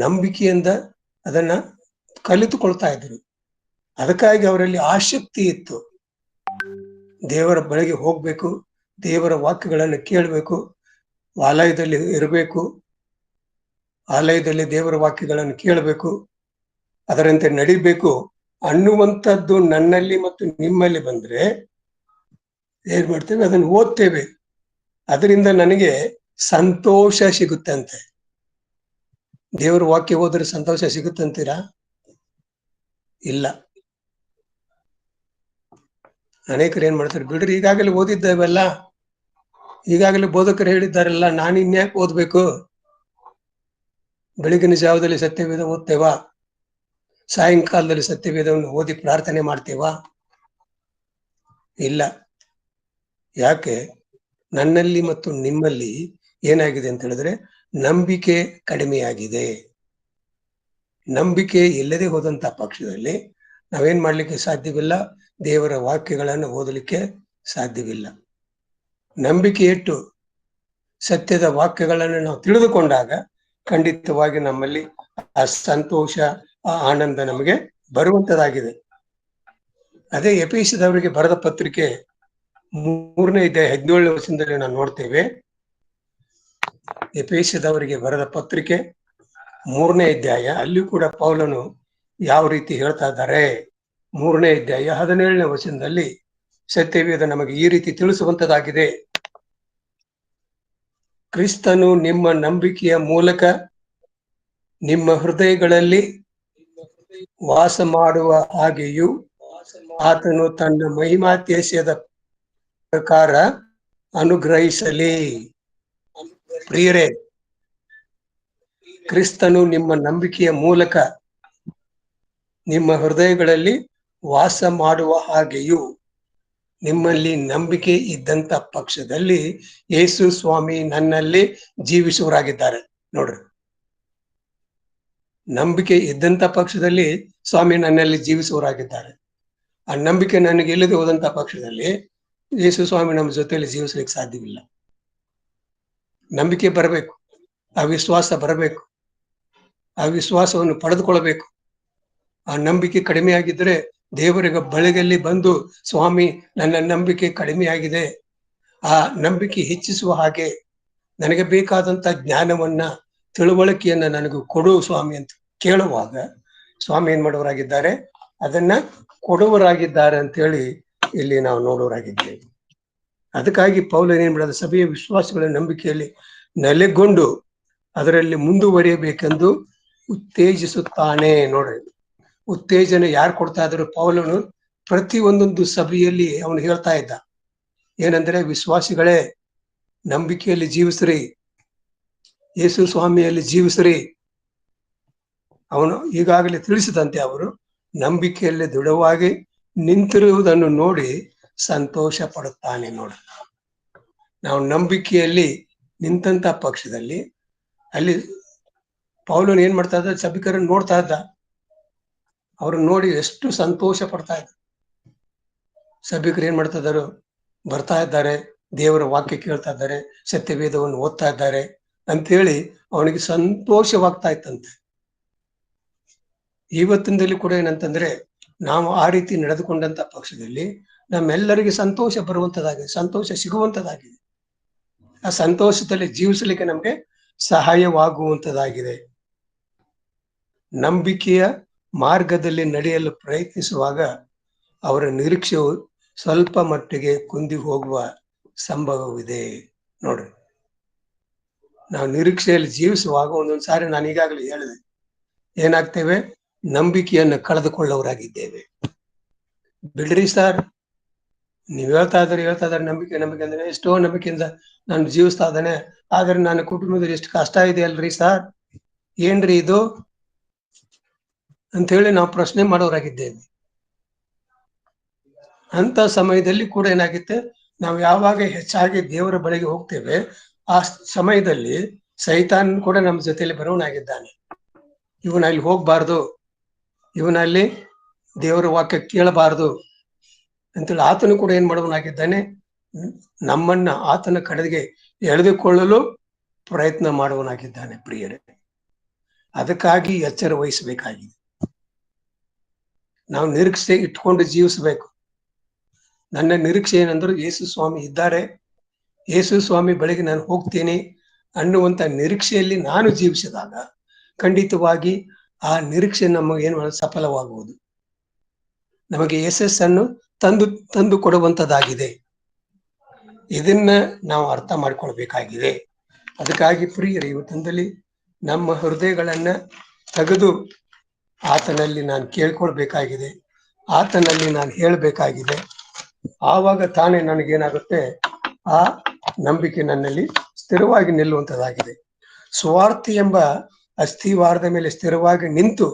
ನಂಬಿಕೆಯಿಂದ ಅದನ್ನ ಕಲಿತುಕೊಳ್ತಾ ಇದ್ರು. ಅದಕ್ಕಾಗಿ ಅವರಲ್ಲಿ ಆಸಕ್ತಿ ಇತ್ತು. ದೇವರ ಬಳಿಗೆ ಹೋಗ್ಬೇಕು, ದೇವರ ವಾಕ್ಯಗಳನ್ನು ಕೇಳಬೇಕು, ಆಲಯದಲ್ಲಿ ಇರಬೇಕು, ಆಲಯದಲ್ಲಿ ದೇವರ ವಾಕ್ಯಗಳನ್ನು ಕೇಳಬೇಕು, ಅದರಂತೆ ನಡಿಬೇಕು ಅನ್ನುವಂಥದ್ದು ನನ್ನಲ್ಲಿ ಮತ್ತು ನಿಮ್ಮಲ್ಲಿ ಬಂದ್ರೆ ಏನ್ ಮಾಡ್ತೇವೆ, ಅದನ್ನು ಓದ್ತೇವೆ. ಅದರಿಂದ ನನಗೆ ಸಂತೋಷ ಸಿಗುತ್ತಂತೆ. ದೇವರ ವಾಕ್ಯ ಓದ್ರೆ ಸಂತೋಷ ಸಿಗುತ್ತಂತೀರಾ? ಇಲ್ಲ. ಅನೇಕರು ಏನ್ ಮಾಡ್ತಾರೆ, ಬಿಡ್ರಿ, ಈಗಾಗಲೇ ಓದಿದ್ದೇವಲ್ಲ, ಈಗಾಗಲೇ ಬೋಧಕರು ಹೇಳಿದ್ದಾರಲ್ಲ, ನಾನು ಇನ್ಯಾಕೆ ಓದ್ಬೇಕು? ಬೆಳಗಿನ ಜಾವದಲ್ಲಿ ಸತ್ಯವೇದ ಓದ್ತೇವಾ? ಸಾಯಂಕಾಲದಲ್ಲಿ ಸತ್ಯವೇದವನ್ನು ಓದಿ ಪ್ರಾರ್ಥನೆ ಮಾಡ್ತೇವಾ? ಇಲ್ಲ. ಯಾಕೆ? ನನ್ನಲ್ಲಿ ಮತ್ತು ನಿಮ್ಮಲ್ಲಿ ಏನಾಗಿದೆ ಅಂತ ಹೇಳಿದ್ರೆ, ನಂಬಿಕೆ ಕಡಿಮೆಯಾಗಿದೆ. ನಂಬಿಕೆ ಇಲ್ಲದೆ ಹೋದಂತ ಪಕ್ಷದಲ್ಲಿ ನಾವೇನ್ ಮಾಡ್ಲಿಕ್ಕೆ ಸಾಧ್ಯವಿಲ್ಲ, ದೇವರ ವಾಕ್ಯಗಳನ್ನು ಓದಲಿಕ್ಕೆ ಸಾಧ್ಯವಿಲ್ಲ. ನಂಬಿಕೆ ಇಟ್ಟು ಸತ್ಯದ ವಾಕ್ಯಗಳನ್ನು ನಾವು ತಿಳಿದುಕೊಂಡಾಗ ಖಂಡಿತವಾಗಿ ನಮ್ಮಲ್ಲಿ ಆ ಸಂತೋಷ, ಆ ಆನಂದ ನಮಗೆ ಬರುವಂತದಾಗಿದೆ. ಅದೇ ಎಫೆಸದವರಿಗೆ ಬರೆದ ಪತ್ರಿಕೆ 3ನೇ ಅಧ್ಯಾಯ 17ನೇ ವಚನದಲ್ಲಿ ನಾವು ನೋಡ್ತೇವೆ. ಎಫೆಸದವರಿಗೆ ಬರೆದ ಪತ್ರಿಕೆ 3ನೇ ಅಧ್ಯಾಯ, ಅಲ್ಲಿ ಕೂಡ ಪೌಲನು ಯಾವ ರೀತಿ ಹೇಳ್ತಾ ಇದ್ದಾರೆ. 3ನೇ ಅಧ್ಯಾಯ 17ನೇ ವಚನದಲ್ಲಿ ಸತ್ಯವೇದ ನಮಗೆ ಈ ರೀತಿ ತಿಳಿಸುವಂತದಾಗಿದೆ. ಕ್ರಿಸ್ತನು ನಿಮ್ಮ ನಂಬಿಕೆಯ ಮೂಲಕ ನಿಮ್ಮ ಹೃದಯಗಳಲ್ಲಿ ವಾಸ ಮಾಡುವ ಹಾಗೆಯೂ ಆತನು ತನ್ನ ಮಹಿಮಾತ್ಯದ ಪ್ರಕಾರ ಅನುಗ್ರಹಿಸಲಿ. ಪ್ರಿಯರೇ, ಕ್ರಿಸ್ತನು ನಿಮ್ಮ ನಂಬಿಕೆಯ ಮೂಲಕ ನಿಮ್ಮ ಹೃದಯಗಳಲ್ಲಿ ವಾಸ ಮಾಡುವ ಹಾಗೆಯೂ, ನಿಮ್ಮಲ್ಲಿ ನಂಬಿಕೆ ಇದ್ದಂತ ಪಕ್ಷದಲ್ಲಿ ಯೇಸು ಸ್ವಾಮಿ ನನ್ನಲ್ಲಿ ಜೀವಿಸುವರಾಗಿದ್ದಾರೆ. ನೋಡ್ರಿ, ನಂಬಿಕೆ ಇದ್ದಂತ ಪಕ್ಷದಲ್ಲಿ ಸ್ವಾಮಿ ನನ್ನಲ್ಲಿ ಜೀವಿಸುವರಾಗಿದ್ದಾರೆ. ಆ ನಂಬಿಕೆ ನನಗೆ ಇಲ್ಲದೆ ಹೋದಂತ ಪಕ್ಷದಲ್ಲಿ ಯೇಸು ಸ್ವಾಮಿ ನಮ್ಮ ಜೊತೆಯಲ್ಲಿ ಜೀವಿಸ್ಲಿಕ್ಕೆ ಸಾಧ್ಯವಿಲ್ಲ. ನಂಬಿಕೆ ಬರಬೇಕು, ಆ ವಿಶ್ವಾಸ ಬರಬೇಕು, ಆ ವಿಶ್ವಾಸವನ್ನು ಪಡೆದುಕೊಳ್ಳಬೇಕು. ಆ ನಂಬಿಕೆ ಕಡಿಮೆಯಾಗಿದ್ರೆ ದೇವರಿಗೆ ಬಳಿಗಲ್ಲಿ ಬಂದು, ಸ್ವಾಮಿ ನನ್ನ ನಂಬಿಕೆ ಕಡಿಮೆಯಾಗಿದೆ, ಆ ನಂಬಿಕೆ ಹೆಚ್ಚಿಸುವ ಹಾಗೆ ನನಗೆ ಬೇಕಾದಂತ ಜ್ಞಾನವನ್ನ, ತಿಳುವಳಿಕೆಯನ್ನ ನನಗೆ ಕೊಡು ಸ್ವಾಮಿ ಅಂತ ಕೇಳುವಾಗ ಸ್ವಾಮಿ ಏನ್ ಮಾಡೋರಾಗಿದ್ದಾರೆ, ಅದನ್ನ ಕೊಡುವರಾಗಿದ್ದಾರೆ ಅಂತ ಹೇಳಿ ಇಲ್ಲಿ ನಾವು ನೋಡುವರಾಗಿದ್ದೇವೆ. ಅದಕ್ಕಾಗಿ ಪೌಲನು ಏನ್ ಮಾಡಿದ, ಸಭೆಯ ವಿಶ್ವಾಸಗಳ ನಂಬಿಕೆಯಲ್ಲಿ ನೆಲೆಗೊಂಡು ಅದರಲ್ಲಿ ಮುಂದುವರಿಯಬೇಕೆಂದು ಉತ್ತೇಜಿಸುತ್ತಾನೆ. ನೋಡ್ರಿ, ಉತ್ತೇಜನ ಯಾರು ಕೊಡ್ತಾ ಇದ್ರು? ಪೌಲನು ಪ್ರತಿ ಒಂದೊಂದು ಸಭೆಯಲ್ಲಿ ಅವನು ಹೇಳ್ತಾ ಇದ್ದ, ಏನಂದ್ರೆ ವಿಶ್ವಾಸಿಗಳೇ ನಂಬಿಕೆಯಲ್ಲಿ ಜೀವಿಸ್ರಿ, ಯೇಸು ಸ್ವಾಮಿಯಲ್ಲಿ ಜೀವಿಸ್ರಿ. ಅವನು ಈಗಾಗಲೇ ತಿಳಿಸಿದಂತೆ ಅವರು ನಂಬಿಕೆಯಲ್ಲಿ ದೃಢವಾಗಿ ನಿಂತಿರುವುದನ್ನು ನೋಡಿ ಸಂತೋಷ ಪಡುತ್ತಾನೆ. ನೋಡಿ, ನಾವು ನಂಬಿಕೆಯಲ್ಲಿ ನಿಂತ ಪಕ್ಷದಲ್ಲಿ ಅಲ್ಲಿ ಪೌಲನು ಏನ್ ಮಾಡ್ತಾ ಇದ್ದ, ಸಭಿಕರನ್ನು ನೋಡ್ತಾ ಇದ್ದ, ಅವ್ರನ್ನ ನೋಡಿ ಎಷ್ಟು ಸಂತೋಷ ಪಡ್ತಾ ಇದ್ದ. ಸಭಿಕರು ಏನ್ ಮಾಡ್ತಾ ಇದ್ದಾರೆ? ಬರ್ತಾ ಇದ್ದಾರೆ, ದೇವರ ವಾಕ್ಯ ಕೇಳ್ತಾ ಇದ್ದಾರೆ, ಸತ್ಯವೇದವನ್ನು ಓದ್ತಾ ಇದ್ದಾರೆ ಅಂತೇಳಿ ಅವನಿಗೆ ಸಂತೋಷವಾಗ್ತಾ ಇತ್ತಂತೆ. ಇವತ್ತಿನದಲ್ಲಿ ಕೂಡ ಏನಂತಂದ್ರೆ, ನಾವು ಆ ರೀತಿ ನಡೆದುಕೊಂಡಂತ ಪಕ್ಷದಲ್ಲಿ ನಮ್ಮೆಲ್ಲರಿಗೆ ಸಂತೋಷ ಬರುವಂತದಾಗಿದೆ, ಸಂತೋಷ ಸಿಗುವಂತದಾಗಿದೆ. ಆ ಸಂತೋಷದಲ್ಲಿ ಜೀವಿಸಲಿಕ್ಕೆ ನಮ್ಗೆ ಸಹಾಯವಾಗುವಂತದಾಗಿದೆ. ನಂಬಿಕೆಯ ಮಾರ್ಗದಲ್ಲಿ ನಡೆಯಲು ಪ್ರಯತ್ನಿಸುವಾಗ ಅವರ ನಿರೀಕ್ಷೆಯು ಸ್ವಲ್ಪ ಮಟ್ಟಿಗೆ ಕುಂದಿ ಹೋಗುವ ಸಂಭವವಿದೆ. ನೋಡ್ರಿ, ನಾವು ನಿರೀಕ್ಷೆಯಲ್ಲಿ ಜೀವಿಸುವಾಗ ಒಂದೊಂದು ಸಾರಿ ನಾನು ಈಗಾಗಲೇ ಹೇಳಿದೆ, ಏನಾಗ್ತೇವೆ? ನಂಬಿಕೆಯನ್ನು ಕಳೆದುಕೊಳ್ಳೋರಾಗಿದ್ದೇವೆ. ಬಿಡ್ರಿ ಸರ್, ನೀವ್ ಹೇಳ್ತಾ ಇದ್ದಾರೆ ನಂಬಿಕೆ ಅಂದ್ರೆ ಎಷ್ಟೋ ನಂಬಿಕೆಯಿಂದ ನಾನು ಜೀವಿಸ್ತಾ ಇದ್ದಾನೆ, ಆದ್ರೆ ನನ್ನ ಕುಟುಂಬದಲ್ಲಿ ಎಷ್ಟು ಕಷ್ಟ ಇದೆ ಅಲ್ರಿ ಸರ್, ಏನ್ರಿ ಇದು ಅಂತ ಹೇಳಿ ನಾವು ಪ್ರಶ್ನೆ ಮಾಡೋರಾಗಿದ್ದೇವೆ. ಅಂತ ಸಮಯದಲ್ಲಿ ಕೂಡ ಏನಾಗುತ್ತೆ, ನಾವು ಯಾವಾಗ ಹೆಚ್ಚಾಗಿ ದೇವರ ಬಳಿಗೆ ಹೋಗ್ತೇವೆ, ಆ ಸಮಯದಲ್ಲಿ ಸೈತಾನ್ ಕೂಡ ನಮ್ಮ ಜೊತೆಯಲ್ಲಿ ಬರೋನಾಗಿದ್ದಾನೆ. ಇವನಲ್ಲಿ ಹೋಗ್ಬಾರ್ದು, ಇವನಲ್ಲಿ ದೇವರ ವಾಕ್ಯ ಕೇಳಬಾರ್ದು ಅಂತೇಳಿ ಆತನು ಕೂಡ ಏನ್ ಮಾಡುವನಾಗಿದ್ದಾನೆ, ನಮ್ಮನ್ನ ಆತನ ಕಡೆಗೆ ಎಳೆದುಕೊಳ್ಳಲು ಪ್ರಯತ್ನ ಮಾಡುವನಾಗಿದ್ದಾನೆ. ಪ್ರಿಯರೇ, ಅದಕ್ಕಾಗಿ ಎಚ್ಚರ ವಹಿಸಬೇಕಾಗಿದೆ. ನಾವು ನಿರೀಕ್ಷೆ ಇಟ್ಕೊಂಡು ಜೀವಿಸಬೇಕು. ನನ್ನ ನಿರೀಕ್ಷೆ ಏನಂದ್ರು, ಯೇಸು ಸ್ವಾಮಿ ಇದ್ದಾರೆ, ಯೇಸು ಸ್ವಾಮಿ ಬಳಿಗೆ ನಾನು ಹೋಗ್ತೀನಿ ಅನ್ನುವಂತ ನಿರೀಕ್ಷೆಯಲ್ಲಿ ನಾನು ಜೀವಿಸಿದಾಗ ಖಂಡಿತವಾಗಿ ಆ ನಿರೀಕ್ಷೆ ನಮಗೆ ಏನು ಸಫಲವಾಗುವುದು, ನಮಗೆ ಯಶಸ್ಸನ್ನು ತಂದು ಕೊಡುವಂತದ್ದಾಗಿದೆ. ಇದನ್ನ ನಾವು ಅರ್ಥ ಮಾಡ್ಕೊಳ್ಬೇಕಾಗಿದೆ. ಅದಕ್ಕಾಗಿ ಪ್ರಿಯರೇ, ಇವತ್ತಿನಲ್ಲಿ ನಮ್ಮ ಹೃದಯಗಳನ್ನ ತೆಗೆದು ಆತನಲ್ಲಿ ನಾನು ಕೇಳ್ಕೊಳ್ಬೇಕಾಗಿದೆ, ಆತನಲ್ಲಿ ನಾನು ಹೇಳಬೇಕಾಗಿದೆ. ಆವಾಗ ತಾನೇ ನನಗೇನಾಗುತ್ತೆ, ಆ ನಂಬಿಕೆ ನನ್ನಲ್ಲಿ ಸ್ಥಿರವಾಗಿ ನಿಲ್ಲುವಂತದ್ದಾಗಿದೆ. ಸ್ವಾರ್ಥಿ ಎಂಬ ಅಸ್ಥಿವಾರದ ಮೇಲೆ ಸ್ಥಿರವಾಗಿ ನಿಂತು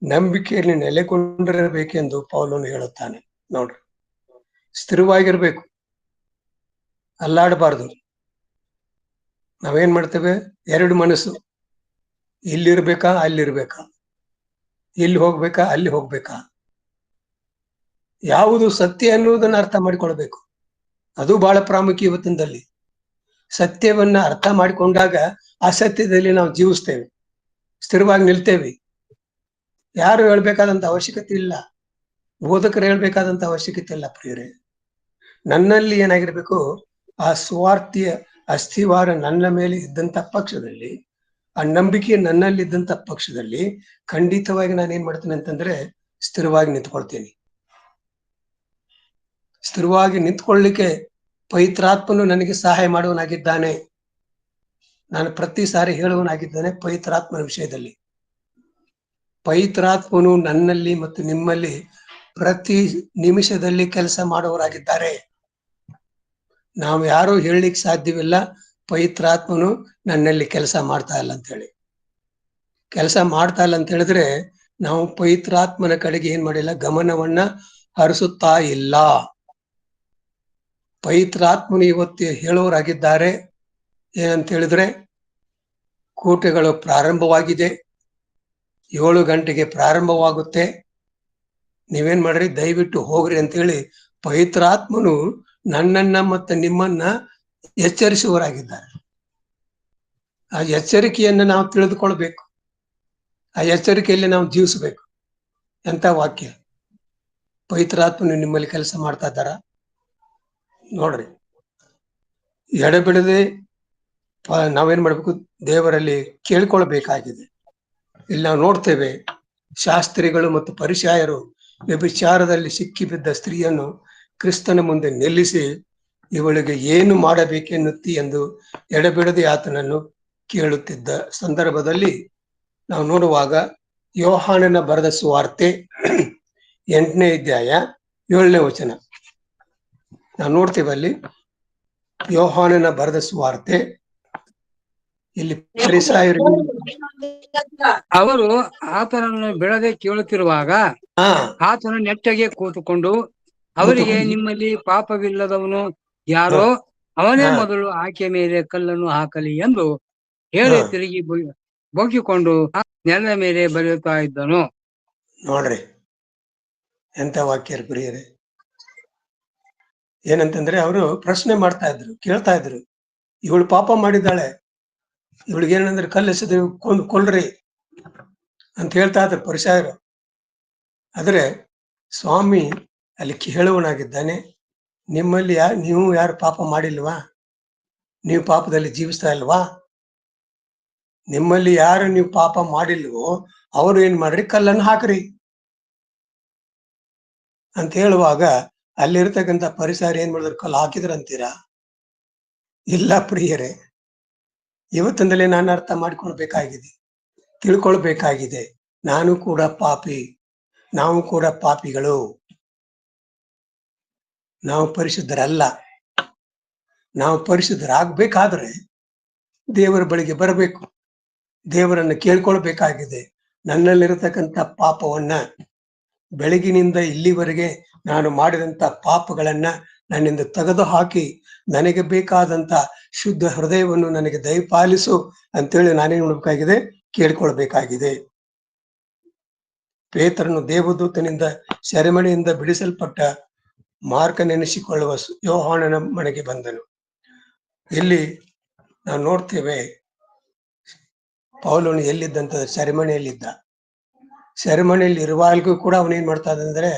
ನಂಬಿಕೆಯಲ್ಲಿ ನೆಲೆಗೊಂಡಿರಬೇಕೆಂದು ಪೌಲನು ಹೇಳುತ್ತಾನೆ. ನೋಡ್ರಿ, ಸ್ಥಿರವಾಗಿರ್ಬೇಕು, ಅಲ್ಲಾಡಬಾರ್ದು. ನಾವೇನ್ ಮಾಡ್ತೇವೆ? ಎರಡು ಮನಸ್ಸು, ಇಲ್ಲಿರ್ಬೇಕಾ ಅಲ್ಲಿರ್ಬೇಕಾ, ಇಲ್ಲಿ ಹೋಗ್ಬೇಕಾ ಅಲ್ಲಿ ಹೋಗ್ಬೇಕಾ, ಯಾವುದು ಸತ್ಯ ಅನ್ನುವುದನ್ನ ಅರ್ಥ ಮಾಡಿಕೊಳ್ಬೇಕು. ಅದು ಬಹಳ ಪ್ರಾಮುಖ್ಯ ಇವತ್ತಿನಲ್ಲಿ. ಸತ್ಯವನ್ನ ಅರ್ಥ ಮಾಡಿಕೊಂಡಾಗ ಆ ಸತ್ಯದಲ್ಲಿ ನಾವು ಜೀವಿಸ್ತೇವೆ, ಸ್ಥಿರವಾಗಿ ನಿಲ್ತೇವೆ. ಯಾರು ಹೇಳ್ಬೇಕಾದಂತ ಅವಶ್ಯಕತೆ ಇಲ್ಲ, ಬೋಧಕರು ಹೇಳ್ಬೇಕಾದಂತ ಅವಶ್ಯಕತೆ ಇಲ್ಲ. ಪ್ರಿಯರೇ, ನನ್ನಲ್ಲಿ ಏನಾಗಿರ್ಬೇಕು, ಆ ಸ್ವಾರ್ಥಿಯ ಅಸ್ಥಿವಾರ ನನ್ನ ಮೇಲೆ ಇದ್ದಂತ ಪಕ್ಷದಲ್ಲಿ, ಆ ನಂಬಿಕೆ ನನ್ನಲ್ಲಿ ಇದ್ದಂತ ಪಕ್ಷದಲ್ಲಿ ಖಂಡಿತವಾಗಿ ನಾನು ಏನ್ ಮಾಡ್ತೇನೆ ಅಂತಂದ್ರೆ ಸ್ಥಿರವಾಗಿ ನಿಂತ್ಕೊಳ್ತೇನೆ. ಸ್ಥಿರವಾಗಿ ನಿಂತ್ಕೊಳ್ಳಿಕ್ಕೆ ಪವಿತ್ರಾತ್ಮನು ನನಗೆ ಸಹಾಯ ಮಾಡುವನಾಗಿದ್ದಾನೆ. ನಾನು ಪ್ರತಿ ಸಾರಿ ಹೇಳುವನಾಗಿದ್ದಾನೆ ಪವಿತ್ರಾತ್ಮನ ವಿಷಯದಲ್ಲಿ. ಪವಿತ್ರಾತ್ಮನು ನನ್ನಲ್ಲಿ ಮತ್ತು ನಿಮ್ಮಲ್ಲಿ ಪ್ರತಿ ನಿಮಿಷದಲ್ಲಿ ಕೆಲಸ ಮಾಡುವವರಾಗಿದ್ದಾರೆ. ನಾವು ಯಾರು ಹೇಳಲಿಕ್ಕೆ ಸಾಧ್ಯವಿಲ್ಲ ಪವಿತ್ರಾತ್ಮನು ನನ್ನಲ್ಲಿ ಕೆಲಸ ಮಾಡ್ತಾ ಇಲ್ಲ ಅಂತ ಹೇಳಿ. ಕೆಲಸ ಮಾಡ್ತಾ ಇಲ್ಲ ಅಂತ ಹೇಳಿದ್ರೆ ನಾವು ಪವಿತ್ರಾತ್ಮನ ಕಡೆಗೆ ಏನ್ ಮಾಡಿಲ್ಲ, ಗಮನವನ್ನ ಹರಿಸುತ್ತಾ ಇಲ್ಲ. ಪವಿತ್ರಾತ್ಮನು ಇವತ್ತು ಹೇಳೋರಾಗಿದ್ದಾರೆ ಏನಂತ ಹೇಳಿದ್ರೆ, ಕೂಟಗಳು ಪ್ರಾರಂಭವಾಗಿದೆ, 7 ಗಂಟೆಗೆ ಪ್ರಾರಂಭವಾಗುತ್ತೆ, ನೀವೇನ್ ಮಾಡ್ರಿ, ದಯವಿಟ್ಟು ಹೋಗ್ರಿ ಅಂತ ಹೇಳಿ ಪವಿತ್ರಾತ್ಮನು ನನ್ನನ್ನ ಮತ್ತೆ ನಿಮ್ಮನ್ನ ಎಚ್ಚರಿಸುವರಾಗಿದ್ದಾರೆ. ಆ ಎಚ್ಚರಿಕೆಯನ್ನ ನಾವು ತಿಳಿದುಕೊಳ್ಬೇಕು, ಆ ಎಚ್ಚರಿಕೆಯಲ್ಲಿ ನಾವು ಜೀವಿಸಬೇಕು. ಎಂತ ವಾಕ್ಯ! ಪವಿತ್ರಾತ್ಮನು ನಿಮ್ಮಲ್ಲಿ ಕೆಲಸ ಮಾಡ್ತಾ ಇದ್ದಾರ ನೋಡ್ರಿ. ಎಡೆಬಿಡದೆ ನಾವೇನ್ ಮಾಡ್ಬೇಕು, ದೇವರಲ್ಲಿ ಕೇಳ್ಕೊಳ್ಬೇಕಾಗಿದೆ. ಇಲ್ಲಿ ನಾವು ನೋಡ್ತೇವೆ, ಶಾಸ್ತ್ರಿಗಳು ಮತ್ತು ಪರಿಸೇಯರು ವ್ಯಭಿಚಾರದಲ್ಲಿ ಸಿಕ್ಕಿಬಿದ್ದ ಸ್ತ್ರೀಯನ್ನು ಕ್ರಿಸ್ತನ ಮುಂದೆ ನಿಲ್ಲಿಸಿ, ಇವಳಿಗೆ ಏನು ಮಾಡಬೇಕೆನ್ನುತ್ತಿ ಎಂದು ಎಡೆಬಿಡದೆ ಆತನನ್ನು ಕೇಳುತ್ತಿದ್ದ ಸಂದರ್ಭದಲ್ಲಿ ನಾವು ನೋಡುವಾಗ ಯೋಹಾನನ ಬರೆದ ಸುವಾರ್ತೆ 8ನೇ ಅಧ್ಯಾಯ 7ನೇ ವಚನ ನಾವು ನೋಡ್ತೇವೆ. ಅಲ್ಲಿ ಯೋಹಾನನ ಬರೆದ ಸುವಾರ್ತೆ, ಇಲ್ಲಿ ಫರಿಸಾಯರು ಅವರು ಆತನನ್ನು ಬಿಡದೆ ಕೇಳುತ್ತಿರುವಾಗ ಆತನು ನೆಟ್ಟಗೆ ಕೂತುಕೊಂಡು ಅವರಿಗೆ, ನಿಮ್ಮಲ್ಲಿ ಪಾಪವಿಲ್ಲದವನು ಯಾರೋ ಅವನೇ ಮೊದಲು ಆಕೆಯ ಮೇಲೆ ಕಲ್ಲನ್ನು ಹಾಕಲಿ ಎಂದು ಹೇಳಿ ತಿರುಗಿ ಬೊಗ್ಗಿಕೊಂಡು ನೆಲದ ಮೇಲೆ ಬರೆಯುತ್ತಾ ಇದ್ದನು. ನೋಡ್ರಿ ಎಂತ ವಾಕ್ಯ ಪ್ರಿಯರೇ. ಏನಂತಂದ್ರೆ ಅವರು ಪ್ರಶ್ನೆ ಮಾಡ್ತಾ ಇದ್ರು, ಕೇಳ್ತಾ ಇದ್ರು, ಇವಳು ಪಾಪ ಮಾಡಿದ್ದಾಳೆ, ಇವಳಿಗೆ ಏನಂದ್ರೆ ಕಲ್ಲೆಸೆದು ಕೊಲ್ರಿ ಅಂತ ಹೇಳ್ತಾ ಇದ್ರು ಫರಿಸಾಯರು. ಆದ್ರೆ ಸ್ವಾಮಿ ಅಲ್ಲಿ ಹೇಳುವನಾಗಿದ್ದಾನೆ, ನಿಮ್ಮಲ್ಲಿ ನೀವು ಯಾರು ಪಾಪ ಮಾಡಿಲ್ವಾ? ನೀವು ಪಾಪದಲ್ಲಿ ಜೀವಿಸ್ತಾ ಇಲ್ವಾ? ನಿಮ್ಮಲ್ಲಿ ಯಾರು ನೀವು ಪಾಪ ಮಾಡಿಲ್ವೋ ಅವರು ಏನ್ ಮಾಡ್ರಿ, ಕಲ್ಲನ್ನು ಹಾಕ್ರಿ ಅಂತ ಹೇಳುವಾಗ ಅಲ್ಲಿರ್ತಕ್ಕಂಥ ಫರಿಸಾಯರು ಏನ್ ಮಾಡಿದ್ರು, ಕಲ್ಲು ಹಾಕಿದ್ರಂತೀರಾ? ಇಲ್ಲ ಪ್ರಿಯರೇ, ಇವತ್ತಿಂದಲೇ ನಾನು ಅರ್ಥ ಮಾಡ್ಕೊಳ್ಬೇಕಾಗಿದೆ, ತಿಳ್ಕೊಳ್ಬೇಕಾಗಿದೆ. ನಾನು ಕೂಡ ಪಾಪಿ, ನಾವು ಕೂಡ ಪಾಪಿಗಳು, ನಾವು ಪರಿಶುದ್ಧರಲ್ಲ. ನಾವು ಪರಿಶುದ್ಧರಾಗಬೇಕಾದ್ರೆ ದೇವರ ಬಳಿಗೆ ಬರಬೇಕು, ದೇವರನ್ನು ಕೇಳ್ಕೊಳ್ಬೇಕಾಗಿದೆ. ನನ್ನಲ್ಲಿರತಕ್ಕಂಥ ಪಾಪವನ್ನ, ಬೆಳಗಿನಿಂದ ಇಲ್ಲಿವರೆಗೆ ನಾನು ಮಾಡಿದಂತ ಪಾಪಗಳನ್ನ ನನ್ನಿಂದ ತೆಗೆದು ಹಾಕಿ ನನಗೆ ಬೇಕಾದಂತ ಶುದ್ಧ ಹೃದಯವನ್ನು ನನಗೆ ದಯಪಾಲಿಸು ಅಂತೇಳಿ ನಾನೇನ್ ಮಾಡಬೇಕಾಗಿದೆ, ಕೇಳ್ಕೊಳ್ಬೇಕಾಗಿದೆ. ಪೇತ್ರನು ದೇವದೂತನಿಂದ ಸೆರೆಮನೆಯಿಂದ ಬಿಡಿಸಲ್ಪಟ್ಟ ಮಾರ್ಕನೆನಿಸಿಕೊಳ್ಳುವ ಯೋಹಾನನ ಮನೆಗೆ ಬಂದನು. ಇಲ್ಲಿ ನಾವು ನೋಡ್ತೇವೆ, ಪೌಲನು ಎಲ್ಲಿದ್ದಂತ ಸೆರೆಮನೆಯಲ್ಲಿದ್ದ. ಸೆರೆಮನೆಯಲ್ಲಿ ಇರುವಾಗಲೂ ಕೂಡ ಅವನೇನ್ ಮಾಡ್ತಾ ಇದ್ದ ಅಂದ್ರೆ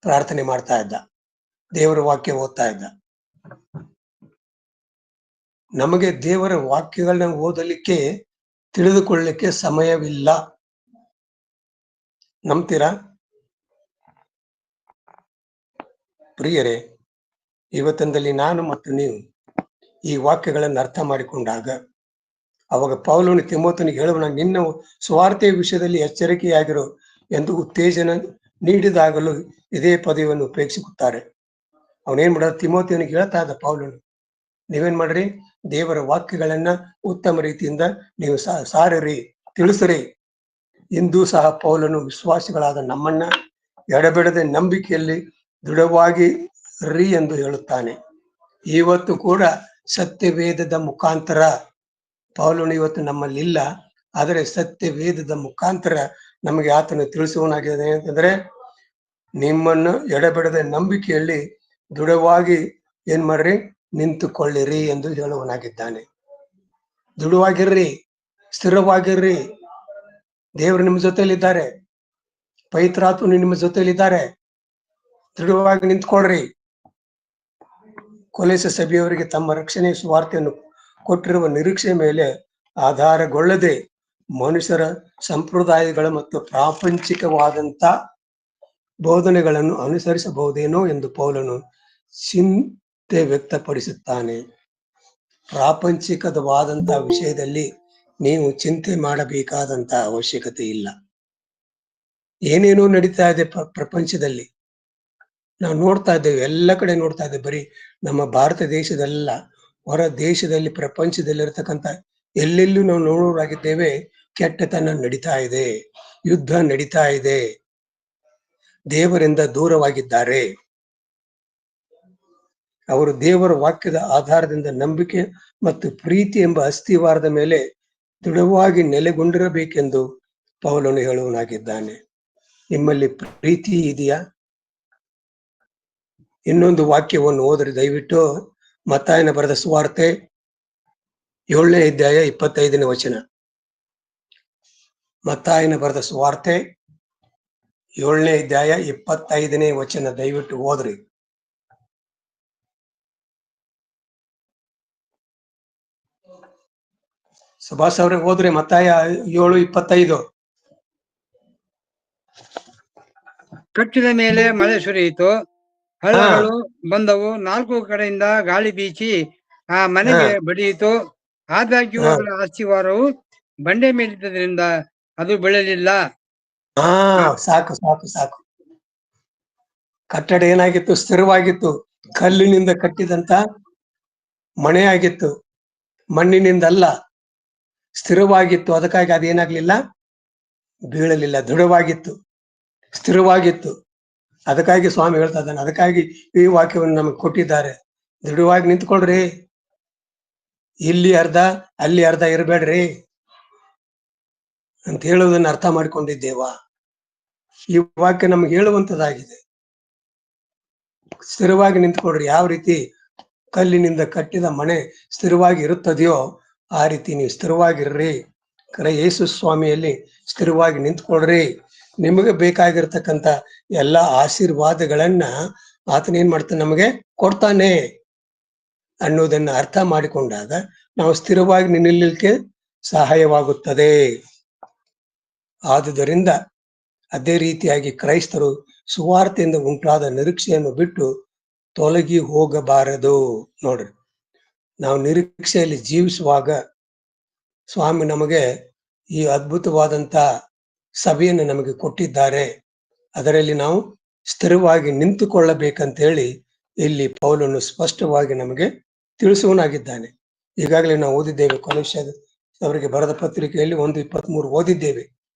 ಪ್ರಾರ್ಥನೆ ಮಾಡ್ತಾ ಇದ್ದ, ದೇವರ ವಾಕ್ಯ ಓದ್ತಾ ಇದ್ದ. ನಮಗೆ ದೇವರ ವಾಕ್ಯಗಳನ್ನ ಓದಲಿಕ್ಕೆ, ತಿಳಿದುಕೊಳ್ಳಲಿಕ್ಕೆ ಸಮಯವಿಲ್ಲ. ನಂಬ್ತೀರಾ ಪ್ರಿಯರೇ? ಇವತ್ತಿನಲ್ಲಿ ನಾನು ಮತ್ತು ನೀವು ಈ ವಾಕ್ಯಗಳನ್ನು ಅರ್ಥ ಮಾಡಿಕೊಂಡಾಗ, ಅವಾಗ ಪೌಲನು ತಿಮೋಥನಿಗೆ ಹೇಳುವ, ನಿನ್ನ ಸ್ವಾರ್ಥೆಯ ವಿಷಯದಲ್ಲಿ ಎಚ್ಚರಿಕೆಯಾಗಿರು ಎಂದು ಉತ್ತೇಜನ ನೀಡಿದಾಗಲೂ ಇದೇ ಪದವಿಯನ್ನು ಉಪಯೋಗಿಸುತ್ತಾರೆ. ಅವನೇನ್ ಮಾಡ, ತಿಮೋಥನಿಗೆ ಹೇಳ್ತಾ ಇದ್ದ ಪೌಲನು, ನೀವೇನ್ ಮಾಡ್ರಿ, ದೇವರ ವಾಕ್ಯಗಳನ್ನ ಉತ್ತಮ ರೀತಿಯಿಂದ ನೀವು ಸಾರಿರಿ, ತಿಳಿಸ್ರಿ. ಇಂದೂ ಸಹ ಪೌಲನು ವಿಶ್ವಾಸಿಗಳಾದ ನಮ್ಮನ್ನ ಎಡಬಿಡದೆ ನಂಬಿಕೆಯಲ್ಲಿ ದೃಢವಾಗಿ ಎಂದು ಹೇಳುತ್ತಾನೆ. ಇವತ್ತು ಕೂಡ ಸತ್ಯವೇದದ ಮುಖಾಂತರ, ಪೌಲನು ಇವತ್ತು ನಮ್ಮಲ್ಲಿಲ್ಲ, ಆದರೆ ಸತ್ಯವೇದದ ಮುಖಾಂತರ ನಮಗೆ ಆತನು ತಿಳಿಸುವನಾಗಿದೆ. ಅಂತಂದ್ರೆ, ನಿಮ್ಮನ್ನು ಎಡಬಿಡದೆ ನಂಬಿಕೆಯಲ್ಲಿ ದೃಢವಾಗಿ ಏನ್ ಮಾಡ್ರಿ, ನಿಂತುಕೊಳ್ಳಿರಿ ಎಂದು ಹೇಳುವನಾಗಿದ್ದಾನೆ. ದೃಢವಾಗಿರ್ರಿ, ಸ್ಥಿರವಾಗಿರ್ರಿ. ದೇವರು ನಿಮ್ಮ ಜೊತೆಯಲ್ಲಿದ್ದಾರೆ, ಪವಿತ್ರಾತ್ಮನು ನಿಮ್ಮ ಜೊತೆಯಲ್ಲಿದ್ದಾರೆ. ದೃಢವಾಗಿ ನಿಂತ್ಕೊಳ್ರಿ. ಕೊಲೆಸ ಸಭೆಯವರಿಗೆ ತಮ್ಮ ರಕ್ಷಣೆಯ ಸುವಾರ್ತೆಯನ್ನು ಕೊಟ್ಟಿರುವ ನಿರೀಕ್ಷೆ ಮೇಲೆ ಆಧಾರಗೊಳ್ಳದೆ ಮನುಷ್ಯರ ಸಂಪ್ರದಾಯಗಳ ಮತ್ತು ಪ್ರಾಪಂಚಿಕವಾದಂತ ಬೋಧನೆಗಳನ್ನು ಅನುಸರಿಸಬಹುದೇನೋ ಎಂದು ಪೌಲನು ಚಿಂತೆ ವ್ಯಕ್ತಪಡಿಸುತ್ತಾನೆ. ಪ್ರಾಪಂಚಿಕವಾದಂತ ವಿಷಯದಲ್ಲಿ ನೀವು ಚಿಂತೆ ಮಾಡಬೇಕಾದಂತ ಅವಶ್ಯಕತೆ ಇಲ್ಲ. ಏನೇನೋ ನಡೀತಾ ಇದೆ ಪ್ರಪಂಚದಲ್ಲಿ, ನಾವು ನೋಡ್ತಾ ಇದ್ದೇವೆ, ಎಲ್ಲ ಕಡೆ ನೋಡ್ತಾ ಇದ್ದೇವೆ. ಬರೀ ನಮ್ಮ ಭಾರತ ದೇಶದಲ್ಲ, ಹೊರ ದೇಶದಲ್ಲಿ, ಪ್ರಪಂಚದಲ್ಲಿರ್ತಕ್ಕಂಥ ಎಲ್ಲೆಲ್ಲೂ ನಾವು ನೋಡೋರಾಗಿದ್ದೇವೆ. ಕೆಟ್ಟತನ ನಡೀತಾ ಇದೆ, ಯುದ್ಧ ನಡೀತಾ ಇದೆ, ದೇವರಿಂದ ದೂರವಾಗಿದ್ದಾರೆ. ಅವರು ದೇವರ ವಾಕ್ಯದ ಆಧಾರದಿಂದ ನಂಬಿಕೆ ಮತ್ತು ಪ್ರೀತಿ ಎಂಬ ಅಸ್ಥಿವಾರದ ಮೇಲೆ ದೃಢವಾಗಿ ನೆಲೆಗೊಂಡಿರಬೇಕೆಂದು ಪೌಲನು ಹೇಳುವನಾಗಿದ್ದಾನೆ. ನಿಮ್ಮಲ್ಲಿ ಪ್ರೀತಿ ಇದೆಯಾ? ಇನ್ನೊಂದು ವಾಕ್ಯವನ್ನು ಓದ್ರಿ ದಯವಿಟ್ಟು. ಮತ್ತಾಯನ ಬರೆದ ಸುವಾರ್ತೆ 7ನೇ ಅಧ್ಯಾಯ 25ನೇ ವಚನ. ಮತ್ತಾಯನ ಬರೆದ ಸುವಾರ್ತೆ 7ನೇ ಅಧ್ಯಾಯ 25ನೇ ವಚನ ದಯವಿಟ್ಟು ಓದ್ರಿ. ಸುಭಾಷ್ ಅವ್ರಿಗೆ ಓದ್ರಿ, ಮತ್ತಾಯ 7:25. ಕಟ್ಟಿದ ಮೇಲೆ ಮಳೆ ಸುರಿಯಿತು, ಹಳ್ಳಗಳು ಬಂದವು, 4 ಕಡೆಯಿಂದ ಗಾಳಿ ಬೀಸಿ ಆ ಮನೆಗೆ ಬಡಿಯಿತು. ಆದಾಗ್ಯೂ ಅದರ ಅಸ್ತಿವಾರವು ಬಂಡೆ ಮೇಲಿದ್ದರಿಂದ ಅದು ಬೀಳಲಿಲ್ಲ. ಸಾಕು ಸಾಕು ಸಾಕು. ಕಟ್ಟಡ ಏನಾಗಿತ್ತು? ಸ್ಥಿರವಾಗಿತ್ತು. ಕಲ್ಲಿನಿಂದ ಕಟ್ಟಿದಂತ ಮನೆ ಆಗಿತ್ತು, ಮಣ್ಣಿನಿಂದಲ್ಲ. ಸ್ಥಿರವಾಗಿತ್ತು. ಅದಕ್ಕಾಗಿ ಅದೇನಾಗ್ಲಿಲ್ಲ, ಬೀಳಲಿಲ್ಲ. ದೃಢವಾಗಿತ್ತು, ಸ್ಥಿರವಾಗಿತ್ತು. ಅದಕ್ಕಾಗಿ ಸ್ವಾಮಿ ಹೇಳ್ತಾ ಇದ್ದಾನೆ, ಅದಕ್ಕಾಗಿ ಈ ವಾಕ್ಯವನ್ನು ನಮಗೆ ಕೊಟ್ಟಿದ್ದಾರೆ. ದೃಢವಾಗಿ ನಿಂತ್ಕೊಳ್ರಿ, ಇಲ್ಲಿ ಅರ್ಧ ಅಲ್ಲಿ ಅರ್ಧ ಇರಬೇಡ್ರಿ ಅಂತ ಹೇಳುವುದನ್ನು ಅರ್ಥ ಮಾಡ್ಕೊಂಡಿದ್ದೇವಾ? ಈ ವಾಕ್ಯ ನಮ್ಗೆ ಹೇಳುವಂತದ್ದಾಗಿದೆ. ಸ್ಥಿರವಾಗಿ ನಿಂತ್ಕೊಳ್ರಿ. ಯಾವ ರೀತಿ ಕಲ್ಲಿನಿಂದ ಕಟ್ಟಿದ ಮನೆ ಸ್ಥಿರವಾಗಿ ಇರುತ್ತದೆಯೋ ಆ ರೀತಿ ನೀವು ಸ್ಥಿರವಾಗಿರ್ರಿ. ಯೇಸು ಸ್ವಾಮಿಯಲ್ಲಿ ಸ್ಥಿರವಾಗಿ ನಿಂತ್ಕೊಳ್ರಿ. ನಿಮಗೆ ಬೇಕಾಗಿರ್ತಕ್ಕಂಥ ಎಲ್ಲ ಆಶೀರ್ವಾದಗಳನ್ನ ಆತನೇನ್ ಮಾಡ್ತಾನೆ, ನಮಗೆ ಕೊಡ್ತಾನೆ ಅನ್ನೋದನ್ನ ಅರ್ಥ ಮಾಡಿಕೊಂಡಾಗ ನಾವು ಸ್ಥಿರವಾಗಿ ನಿಲ್ಲಲಿಕ್ಕೆ ಸಹಾಯವಾಗುತ್ತದೆ. ಆದುದರಿಂದ ಅದೇ ರೀತಿಯಾಗಿ ಕ್ರೈಸ್ತರು ಸುವಾರ್ತೆಯಿಂದ ಉಂಟಾದ ನಿರೀಕ್ಷೆಯನ್ನು ಬಿಟ್ಟು ತೊಲಗಿ ಹೋಗಬಾರದು. ನೋಡ್ರಿ, ನಾವು ನಿರೀಕ್ಷೆಯಲ್ಲಿ ಜೀವಿಸುವಾಗ ಸ್ವಾಮಿ ನಮಗೆ ಈ ಅದ್ಭುತವಾದಂತ ಸಭೆಯನ್ನು ನಮಗೆ ಕೊಟ್ಟಿದ್ದಾರೆ. ಅದರಲ್ಲಿ ನಾವು ಸ್ಥಿರವಾಗಿ ನಿಂತುಕೊಳ್ಳಬೇಕಂತ ಹೇಳಿ ಇಲ್ಲಿ ಪೌಲನು ಸ್ಪಷ್ಟವಾಗಿ ನಮಗೆ ತಿಳಿಸುವನಾಗಿದ್ದಾನೆ. ಈಗಾಗಲೇ ನಾವು ಓದಿದ್ದೇವೆ, ಕೊಲೊಸ್ಸೆ ಅವರಿಗೆ ಬರೆದ ಪತ್ರಿಕೆಯಲ್ಲಿ 1:23 ಓದಿದ್ದೇವೆ.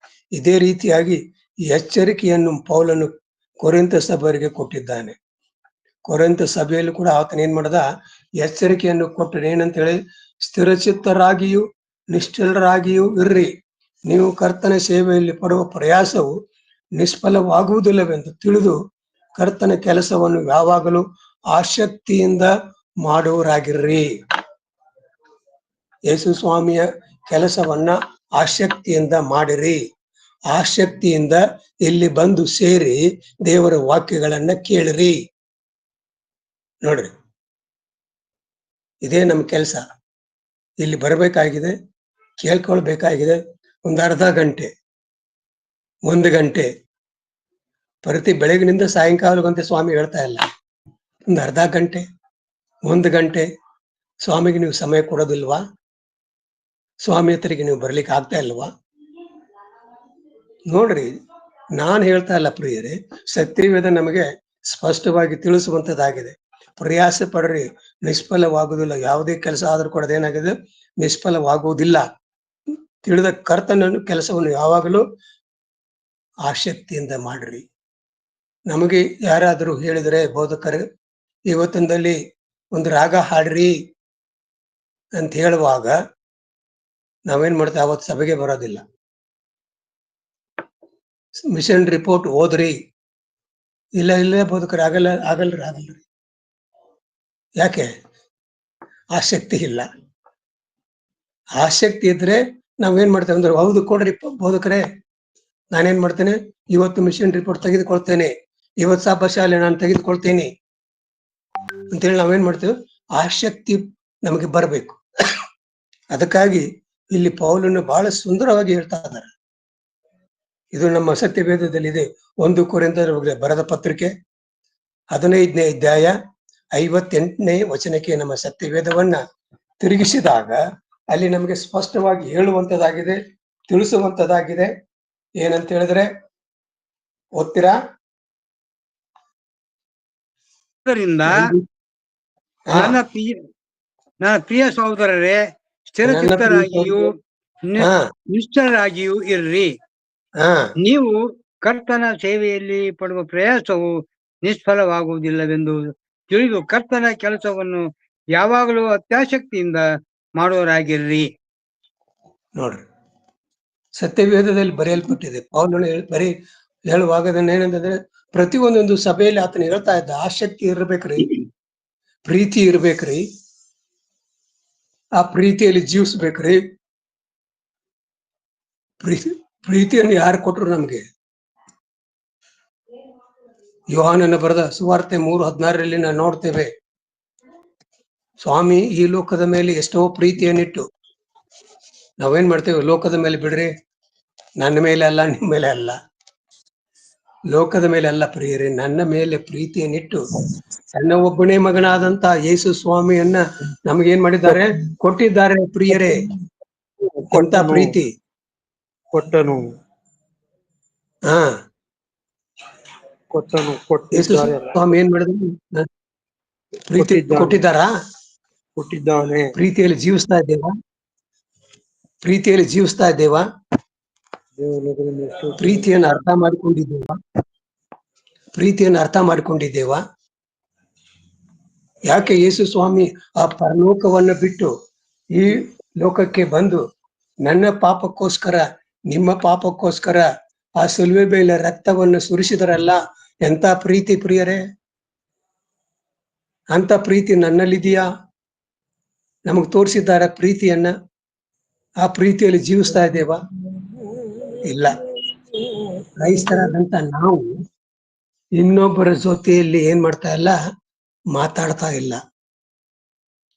ಇದೇ ರೀತಿಯಾಗಿ ಈ ಎಚ್ಚರಿಕೆಯನ್ನು ಪೌಲನು ಕೊರಿಂಥ ಸಭೆಯವರಿಗೆ ಕೊಟ್ಟಿದ್ದಾನೆ. ಕೊರಿಂಥ ಸಭೆಯಲ್ಲಿ ಕೂಡ ಆತನ ಏನ್ ಮಾಡದ, ಎಚ್ಚರಿಕೆಯನ್ನು ಕೊಟ್ಟರೆ ಏನಂತ ಹೇಳಿ, ಸ್ಥಿರಚಿತ್ತರಾಗಿಯೂ ನಿಶ್ಚಲರಾಗಿಯೂ ಇರ್ರಿ. ನೀವು ಕರ್ತನ ಸೇವೆಯಲ್ಲಿ ಪಡುವ ಪ್ರಯಾಸವು ನಿಷ್ಫಲವಾಗುವುದಿಲ್ಲವೆಂದು ತಿಳಿದು ಕರ್ತನ ಕೆಲಸವನ್ನು ಯಾವಾಗಲೂ ಆಸಕ್ತಿಯಿಂದ ಮಾಡುವರಾಗಿರ್ರಿ. ಯೇಸು ಸ್ವಾಮಿಯ ಕೆಲಸವನ್ನ ಆಸಕ್ತಿಯಿಂದ ಮಾಡಿರಿ. ಆಸಕ್ತಿಯಿಂದ ಇಲ್ಲಿ ಬಂದು ಸೇರಿ ದೇವರ ವಾಕ್ಯಗಳನ್ನ ಕೇಳಿರಿ. ನೋಡ್ರಿ, ಇದೇ ನಮ್ಮ ಕೆಲಸ. ಇಲ್ಲಿ ಬರಬೇಕಾಗಿದೆ, ಕೇಳ್ಕೊಳ್ಬೇಕಾಗಿದೆ. ಒಂದು ಅರ್ಧ ಗಂಟೆ, 1 ಗಂಟೆ, ಪ್ರತಿ ಬೆಳಗಿನಿಂದ ಸಾಯಂಕಾಲಗಂತೆ ಸ್ವಾಮಿ ಹೇಳ್ತಾ ಇಲ್ಲ. ಒಂದು ಅರ್ಧ ಗಂಟೆ, 1 ಗಂಟೆ ಸ್ವಾಮಿಗೆ ನೀವು ಸಮಯ ಕೊಡೋದಿಲ್ವಾ? ಸ್ವಾಮಿ ಹತ್ರಿಗೆ ನೀವು ಬರ್ಲಿಕ್ಕೆ ಆಗ್ತಾ ಇಲ್ವಾ? ನೋಡ್ರಿ, ನಾನು ಹೇಳ್ತಾ ಇಲ್ಲ ಪ್ರಿಯರೇ, ಸತ್ಯವೇದ ನಮಗೆ ಸ್ಪಷ್ಟವಾಗಿ ತಿಳಿಸುವಂತದ್ದಾಗಿದೆ. ಪ್ರಯಾಸ ಪಡ್ರಿ, ನಿಷ್ಫಲವಾಗುವುದಿಲ್ಲ. ಯಾವುದೇ ಕೆಲಸ ಆದ್ರೂ ಕೂಡ ಅದೇನಾಗಿದೆ, ನಿಷ್ಫಲವಾಗುವುದಿಲ್ಲ. ತಿಳಿದ ಕರ್ತನ ಕೆಲಸವನ್ನು ಯಾವಾಗಲೂ ಆಸಕ್ತಿಯಿಂದ ಮಾಡ್ರಿ. ನಮಗೆ ಯಾರಾದರೂ ಹೇಳಿದರೆ, ಬೋಧಕರು ಇವತ್ತಿನಲ್ಲಿ ಒಂದು ರಾಗ ಹಾಡ್ರಿ ಅಂತ ಹೇಳುವಾಗ ನಾವೇನ್ ಮಾಡ್ತೇವೆ, ಅವತ್ತು ಸಭೆಗೆ ಬರೋದಿಲ್ಲ. ಮಿಷನ್ ರಿಪೋರ್ಟ್ ಓದ್ರಿ, ಇಲ್ಲ ಬೋಧಕರು ಆಗಲ್ರಿ. ಯಾಕೆ? ಆಸಕ್ತಿ ಇಲ್ಲ. ಆಸಕ್ತಿ ಇದ್ರೆ ನಾವೇನ್ ಮಾಡ್ತೇವೆ ಅಂದ್ರೆ, ಹೌದು ಕೊಡ್ರಿ ಬೋಧಕರೇ, ನಾನೇನ್ ಮಾಡ್ತೇನೆ, ಇವತ್ತು ಮಿಷನ್ ರಿಪೋರ್ಟ್ ತೆಗೆದುಕೊಳ್ತೇನೆ, ಇವತ್ತು ಸಾಪ ಶಾಲೆ ನಾನು ತೆಗೆದುಕೊಳ್ತೇನೆ ಅಂತೇಳಿ ನಾವೇನ್ ಮಾಡ್ತೇವೆ, ಆಸಕ್ತಿ ನಮಗೆ ಬರಬೇಕು. ಅದಕ್ಕಾಗಿ ಇಲ್ಲಿ ಪೌಲನು ಬಹಳ ಸುಂದರವಾಗಿ ಹೇಳ್ತಾ ಇದ್ದಾರೆ. ಇದು ನಮ್ಮ ಸತ್ಯವೇದದಲ್ಲಿದೆ. 1 ಕೊರಿಂಥದವರಿಗೆ ಬರೆದ ಪತ್ರಿಕೆ 15ನೇ ಅಧ್ಯಾಯ 58ನೇ ವಚನಕ್ಕೆ ನಮ್ಮ ಸತ್ಯವೇದವನ್ನ ತಿರುಗಿಸಿದಾಗ ಅಲ್ಲಿ ನಮಗೆ ಸ್ಪಷ್ಟವಾಗಿ ಹೇಳುವಂತದ್ದಾಗಿದೆ, ತಿಳಿಸುವಂತದ್ದಾಗಿದೆ. ಏನಂತ ಹೇಳಿದ್ರೆ, ಓದ್ತೀರಾ? ನನ್ನ ಪ್ರಿಯ ಸಹೋದರರೇ, ಸ್ಥಿರಚಿತ್ತರಾಗಿಯೂ ನಿಷ್ಠರಾಗಿಯೂ ಇರ್ರಿ. ನೀವು ಕರ್ತನ ಸೇವೆಯಲ್ಲಿ ಪಡುವ ಪ್ರಯಾಸವು ನಿಷ್ಫಲವಾಗುವುದಿಲ್ಲವೆಂದು ತಿಳಿದು ಕರ್ತನ ಕೆಲಸವನ್ನು ಯಾವಾಗಲೂ ಅತ್ಯಾಸಕ್ತಿಯಿಂದ ಮಾಡುವರಾಗಿರ್ರಿ. ನೋಡ್ರಿ, ಸತ್ಯವೇದದಲ್ಲಿ ಬರೆಯಲ್ಪಟ್ಟಿದೆ. ಪೌಲನು ಬರೀ ಹೇಳುವಾಗ ಏನಂತಂದ್ರೆ, ಪ್ರತಿಯೊಂದೊಂದು ಸಭೆಯಲ್ಲಿ ಆತನ ಹೇಳ್ತಾ ಇದ್ದ, ಆಸಕ್ತಿ ಇರ್ಬೇಕ್ರಿ, ಪ್ರೀತಿ ಇರ್ಬೇಕ್ರಿ, ಆ ಪ್ರೀತಿಯಲ್ಲಿ ಜೀವಿಸ್ಬೇಕ್ರಿ. ಪ್ರೀತಿಯನ್ನು ಯಾರು ಕೊಟ್ರು ನಮ್ಗೆ? ಯೋಹಾನನ ಬರೆದ ಸುವಾರ್ತೆ 3:16 ನಾವು ನೋಡ್ತೇವೆ, ಸ್ವಾಮಿ ಈ ಲೋಕದ ಮೇಲೆ ಎಷ್ಟೋ ಪ್ರೀತಿಯನ್ನಿಟ್ಟು ನಾವೇನ್ ಮಾಡ್ತೇವೆ, ಲೋಕದ ಮೇಲೆ ಬಿಡ್ರಿ, ನನ್ನ ಮೇಲೆ ಅಲ್ಲ, ನಿಮ್ಮ ಮೇಲೆ ಅಲ್ಲ, ಲೋಕದ ಮೇಲೆ ಅಲ್ಲ ಪ್ರಿಯರೇ, ನನ್ನ ಮೇಲೆ ಪ್ರೀತಿಯನ್ನಿಟ್ಟು ತನ್ನ ಒಬ್ಬನೇ ಮಗನಾದಂತ ಯೇಸು ಸ್ವಾಮಿಯನ್ನ ನಮಗೇನ್ ಮಾಡಿದ್ದಾರೆ, ಕೊಟ್ಟಿದ್ದಾರೆ ಪ್ರಿಯರೇ. ಎಂತ ಪ್ರೀತಿ! ಕೊಟ್ಟನು ಹಾ, ಕೊಟ್ಟನು ಯೇಸು ಸ್ವಾಮಿ ಏನ್ ಮಾಡಿದ್ರು? ಪ್ರೀತಿ ಕೊಟ್ಟಿದ್ದಾರಾ? ಕೊಟ್ಟಿದ್ದಾನೆ. ಪ್ರೀತಿಯಲ್ಲಿ ಜೀವಿಸ್ತಾ ಇದ್ದೇವಾ? ಪ್ರೀತಿಯಲ್ಲಿ ಜೀವಿಸ್ತಾ ಇದ್ದೇವಾ? ಪ್ರೀತಿಯನ್ನು ಅರ್ಥ ಮಾಡಿಕೊಂಡಿದ್ದೇವಾ? ಪ್ರೀತಿಯನ್ನು ಅರ್ಥ ಮಾಡಿಕೊಂಡಿದ್ದೇವಾ? ಯಾಕೆ ಯೇಸು ಸ್ವಾಮಿ ಆ ಪರಲೋಕವನ್ನು ಬಿಟ್ಟು ಈ ಲೋಕಕ್ಕೆ ಬಂದು ನನ್ನ ಪಾಪಕ್ಕೋಸ್ಕರ, ನಿಮ್ಮ ಪಾಪಕ್ಕೋಸ್ಕರ ಆ ಸಿಲುವೆ ಮೇಲೆ ರಕ್ತವನ್ನು ಸುರಿಸಿದರಲ್ಲ? ಎಂತ ಪ್ರೀತಿ ಪ್ರಿಯರೇ! ಅಂತ ಪ್ರೀತಿ ನನ್ನಲ್ಲಿದೆಯಾ? ನಮಗ್ ತೋರಿಸಿದ್ದಾರೆ ಪ್ರೀತಿಯನ್ನ. ಆ ಪ್ರೀತಿಯಲ್ಲಿ ಜೀವಿಸ್ತಾ ಇದ್ದೇವಾ? ಇಲ್ಲ. ಕ್ರೈಸ್ತರಾದಂತ ನಾವು ಇನ್ನೊಬ್ಬರ ಜೊತೆಯಲ್ಲಿ ಏನ್ ಮಾಡ್ತಾ ಇಲ್ಲ, ಮಾತಾಡ್ತಾ ಇಲ್ಲ.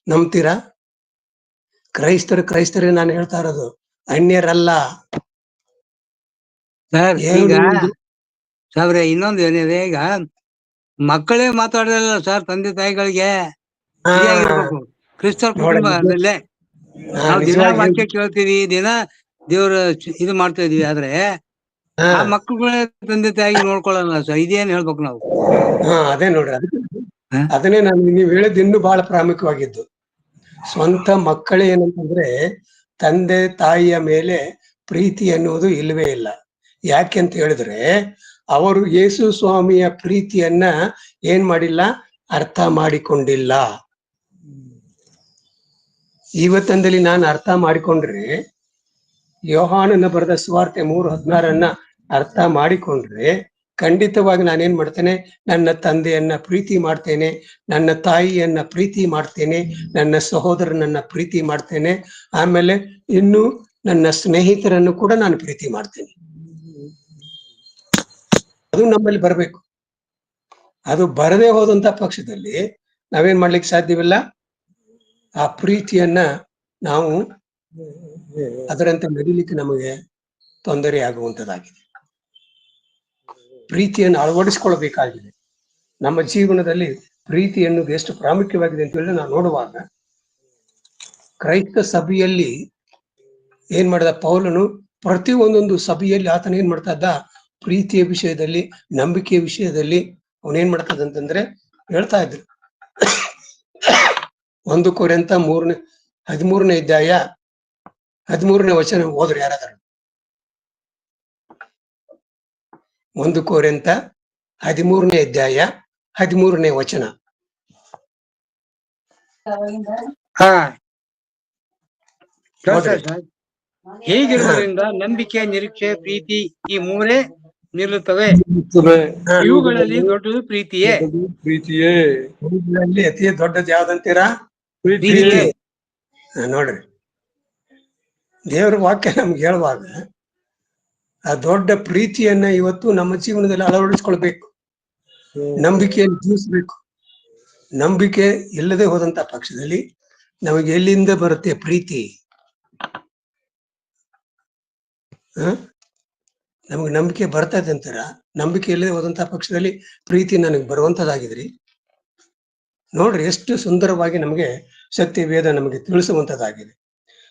ನಂಬ್ತೀರಾ? ಕ್ರೈಸ್ತರೇ ನಾನು ಹೇಳ್ತಾ ಇರೋದು, ಅನ್ಯರಲ್ಲ. ಸರ್ ಈಗ ಸಾಬ್ರೆ ಇನ್ನೊಂದು ಏನಿದೆ, ಈಗ ಮಕ್ಕಳೇ ಮಾತಾಡಲ್ಲ ಸರ್ ತಂದೆ ತಾಯಿಗಳಿಗೆ. ಸರಿಯಾಗಿರ್ಬೇಕು. ಕ್ರಿಸ್ತ ಕುಟುಂಬದಲ್ಲೇ ನಾವು ದಿನ ವಾಕ್ಯ ಕೇಳ್ತೀವಿ, ದಿನ ದೇವ್ರ ಇದು ಮಾಡ್ತಾ ಇದೀವಿ, ಆದ್ರೆ ಆ ಮಕ್ಕಳುಗಳೇ ತಂದೆ ತಾಯಿಗೆ ನೋಡ್ಕೊಳ್ಳಲ್ಲ ಸರ್. ಇದೇನ್ ಹೇಳ್ಬೇಕು ನಾವು? ಅದೇ ನೋಡ್ರಿ, ಅದನ್ನೇ ನೀವು ಹೇಳಿದ್ದು ಇನ್ನೂ ಬಹಳ ಪ್ರಾಮುಖ್ಯವಾಗಿದ್ದು. ಸ್ವಂತ ಮಕ್ಕಳೇ ಏನಂತಂದ್ರೆ ತಂದೆ ತಾಯಿಯ ಮೇಲೆ ಪ್ರೀತಿ ಅನ್ನುವುದು ಇಲ್ಲವೇ ಇಲ್ಲ. ಯಾಕೆ ಅಂತ ಹೇಳಿದ್ರೆ ಅವರು ಯೇಸು ಸ್ವಾಮಿಯ ಪ್ರೀತಿಯನ್ನ ಏನ್ ಮಾಡಿಲ್ಲ, ಅರ್ಥ ಮಾಡಿಕೊಂಡಿಲ್ಲ. ಇವತ್ತಂದಲ್ಲಿ ನಾನು ಅರ್ಥ ಮಾಡಿಕೊಂಡ್ರೆ, ಯೋಹಾನನ ಬರೆದ ಸುವಾರ್ತೆ 3:16 ಅರ್ಥ ಮಾಡಿಕೊಂಡ್ರೆ, ಖಂಡಿತವಾಗಿ ನಾನೇನ್ ಮಾಡ್ತೇನೆ, ನನ್ನ ತಂದೆಯನ್ನ ಪ್ರೀತಿ ಮಾಡ್ತೇನೆ, ನನ್ನ ತಾಯಿಯನ್ನ ಪ್ರೀತಿ ಮಾಡ್ತೇನೆ, ನನ್ನ ಸಹೋದರನನ್ನ ಪ್ರೀತಿ ಮಾಡ್ತೇನೆ, ಆಮೇಲೆ ಇನ್ನು ನನ್ನ ಸ್ನೇಹಿತರನ್ನು ಕೂಡ ನಾನು ಪ್ರೀತಿ ಮಾಡ್ತೇನೆ. ಅದು ನಮ್ಮಲ್ಲಿ ಬರಬೇಕು. ಅದು ಬರದೇ ಹೋದಂತ ಪಕ್ಷದಲ್ಲಿ ನಾವೇನ್ ಮಾಡ್ಲಿಕ್ಕೆ ಸಾಧ್ಯವಿಲ್ಲ. ಆ ಪ್ರೀತಿಯನ್ನ ನಾವು ಅದರಂತೆ ನಡೀಲಿಕ್ಕೆ ನಮಗೆ ತೊಂದರೆ ಆಗುವಂತದ್ದಾಗಿದೆ. ಪ್ರೀತಿಯನ್ನು ಅಳವಡಿಸಿಕೊಳ್ಳಬೇಕಾಗಿದೆ. ನಮ್ಮ ಜೀವನದಲ್ಲಿ ಪ್ರೀತಿ ಎನ್ನುವುದು ಎಷ್ಟು ಪ್ರಾಮುಖ್ಯವಾಗಿದೆ ಅಂತ ಹೇಳಿ ನಾವು ನೋಡುವಾಗ, ಕ್ರೈಸ್ತ ಸಭೆಯಲ್ಲಿ ಏನ್ ಮಾಡಿದ ಪೌಲನು, ಪ್ರತಿ ಒಂದೊಂದು ಸಭೆಯಲ್ಲಿ ಆತನ ಏನ್ ಮಾಡ್ತಾ ಇದ್ದ, ಪ್ರೀತಿಯ ವಿಷಯದಲ್ಲಿ, ನಂಬಿಕೆಯ ವಿಷಯದಲ್ಲಿ ಅವನೇನ್ ಮಾಡ್ತದ ಅಂತಂದ್ರೆ ಹೇಳ್ತಾ ಇದ್ರು. 1 ಕೊರಿಂಥ 13ನೇ ಅಧ್ಯಾಯ 13ನೇ ವಚನ ಓದ್ರಿ ಯಾರಾದರೂ. 1 ಕೊರಿಂಥ 13ನೇ ಅಧ್ಯಾಯ 13ನೇ ವಚನ. ಹೀಗಿರುವುದರಿಂದ ನಂಬಿಕೆ, ನಿರೀಕ್ಷೆ, ಪ್ರೀತಿ ಈ ಮೂರೇ ನಿಲ್ಲುತ್ತವೆ. ಇವುಗಳಲ್ಲಿ ದೊಡ್ಡದು ಪ್ರೀತಿಯೇ. ಇವುಗಳಲ್ಲಿ ಅತಿ ದೊಡ್ಡದು ಯಾವ್ದಂತೀರಾ? ಪ್ರೀತಿ. ನೋಡ್ರಿ, ದೇವರ ವಾಕ್ಯ ನಮ್ಗೆ ಹೇಳುವಾಗ ಆ ದೊಡ್ಡ ಪ್ರೀತಿಯನ್ನ ಇವತ್ತು ನಮ್ಮ ಜೀವನದಲ್ಲಿ ಅಳವಡಿಸ್ಕೊಳ್ಬೇಕು. ನಂಬಿಕೆಯನ್ನು ಜೀವಿಸ್ಬೇಕು. ನಂಬಿಕೆ ಇಲ್ಲದೆ ಹೋದಂತ ಪಕ್ಷದಲ್ಲಿ ನಮಗೆ ಎಲ್ಲಿಂದ ಬರುತ್ತೆ ಪ್ರೀತಿ? ನಮ್ಗೆ ನಂಬಿಕೆ ಬರ್ತದೆ ಅಂತಾರ. ನಂಬಿಕೆ ಇಲ್ಲದೆ ಹೋದಂತ ಪಕ್ಷದಲ್ಲಿ ಪ್ರೀತಿ ನನಗೆ ಬರುವಂತದ್ದಾಗಿದ್ರಿ. ನೋಡ್ರಿ ಎಷ್ಟು ಸುಂದರವಾಗಿ ನಮಗೆ ಸತ್ಯ ವೇದ ನಮಗೆ ತಿಳಿಸುವಂತದ್ದಾಗಿದೆ.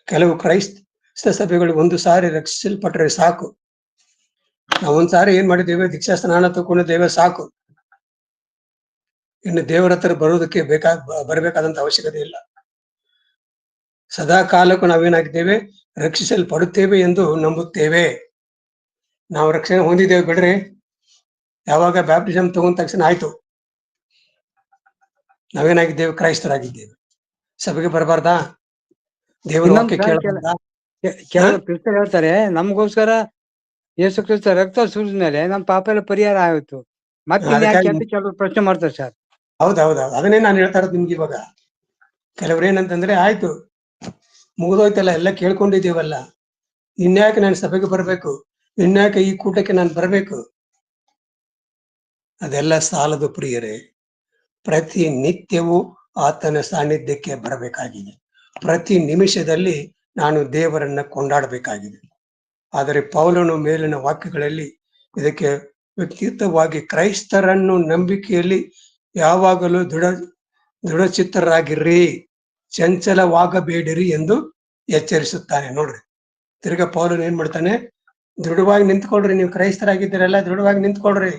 ಕೆಲವು ಕ್ರೈಸ್ತ ಸಭೆಗಳು 1 ಸಾರಿ ರಕ್ಷಿಸಲ್ಪಟ್ಟರೆ ಸಾಕು. ನಾವು 1 ಸಾರಿ ಏನ್ ಮಾಡಿದ್ದೇವೆ, ದೀಕ್ಷಾ ಸ್ನಾನ ತಗೊಂಡಿದ್ದೇವೆ, ಸಾಕು. ಇನ್ನು ದೇವರ ಹತ್ರ ಬರೋದಕ್ಕೆ ಬರಬೇಕಾದಂತ ಅವಶ್ಯಕತೆ ಇಲ್ಲ. ಸದಾ ಕಾಲಕ್ಕೂ ನಾವೇನಾಗಿದ್ದೇವೆ, ರಕ್ಷಿಸಲ್ಪಡುತ್ತೇವೆ ಎಂದು ನಂಬುತ್ತೇವೆ. ನಾವು ರಕ್ಷಣೆ ಹೊಂದಿದ್ದೇವೆ ಬಿಡ್ರಿ. ಯಾವಾಗ ಬ್ಯಾಪ್ಟಿಸಮ್ ತಗೊಂಡ ತಕ್ಷಣ ಆಯ್ತು, ನಾವೇನಾಗಿದ್ದೇವೆ, ಕ್ರೈಸ್ತರಾಗಿದ್ದೇವೆ. ಸಭೆಗೆ ಬರಬಾರ್ದಾ? ದೇವರ ವಾಕ್ಯ ಕೇಳಬಾರ್ದಾ? ಕ್ರಿಸ್ತರು ಹೇಳ್ತಾರೆ, ನಮಗೋಸ್ಕರ ಯೇಸು ಕ್ರಿಸ್ತ ರಕ್ತ ಸುರಿದ ಮೇಲೆ ನಮ್ಮ ಪಾಪ ಎಲ್ಲ ಪರಿಹಾರ ಆಯ್ತು. ಮತ್ತೆ ಕೆಲವರು ಪ್ರಶ್ನೆ ಮಾಡ್ತಾರೆ ಸರ್. ಹೌದೌದು, ಅದನ್ನೇ ನಾನು ಹೇಳ್ತಾ ಇರೋದು ನಿಮ್ಗೆ. ಇವಾಗ ಕೆಲವ್ರು ಏನಂತಂದ್ರೆ, ಆಯ್ತು ಮುಗಿದೋಯ್ತಲ್ಲ, ಎಲ್ಲ ಕೇಳ್ಕೊಂಡಿದ್ದೀವಲ್ಲ, ಇನ್ಯಾಕೆ ನಾನು ಸಭೆಗೆ ಬರ್ಬೇಕು, ಇನ್ಯಾಕೆ ಈ ಕೂಟಕ್ಕೆ ನಾನು ಬರ್ಬೇಕು? ಅದೆಲ್ಲ ಸಾಲದು ಪ್ರಿಯರೇ. ಪ್ರತಿ ನಿತ್ಯವೂ ಆತನ ಸಾನ್ನಿಧ್ಯಕ್ಕೆ ಬರಬೇಕಾಗಿದೆ. ಪ್ರತಿ ನಿಮಿಷದಲ್ಲಿ ನಾನು ದೇವರನ್ನ ಕೊಂಡಾಡಬೇಕಾಗಿದೆ. ಆದರೆ ಪೌಲನು ಮೇಲಿನ ವಾಕ್ಯಗಳಲ್ಲಿ ಇದಕ್ಕೆ ವ್ಯಕ್ತಿತ್ವವಾಗಿ ಕ್ರೈಸ್ತರನ್ನು ನಂಬಿಕೆಯಲ್ಲಿ ಯಾವಾಗಲೂ ದೃಢಚಿತ್ತರಾಗಿರ್ರಿ, ಚಂಚಲವಾಗಬೇಡಿರಿ ಎಂದು ಎಚ್ಚರಿಸುತ್ತಾನೆ. ನೋಡ್ರಿ, ತಿರ್ಗಾ ಪೌಲನು ಏನ್ ಮಾಡ್ತಾನೆ? ದೃಢವಾಗಿ ನಿಂತ್ಕೊಳ್ರಿ, ನೀವು ಕ್ರೈಸ್ತರಾಗಿದ್ದೀರಲ್ಲ, ದೃಢವಾಗಿ ನಿಂತ್ಕೊಳ್ರಿ,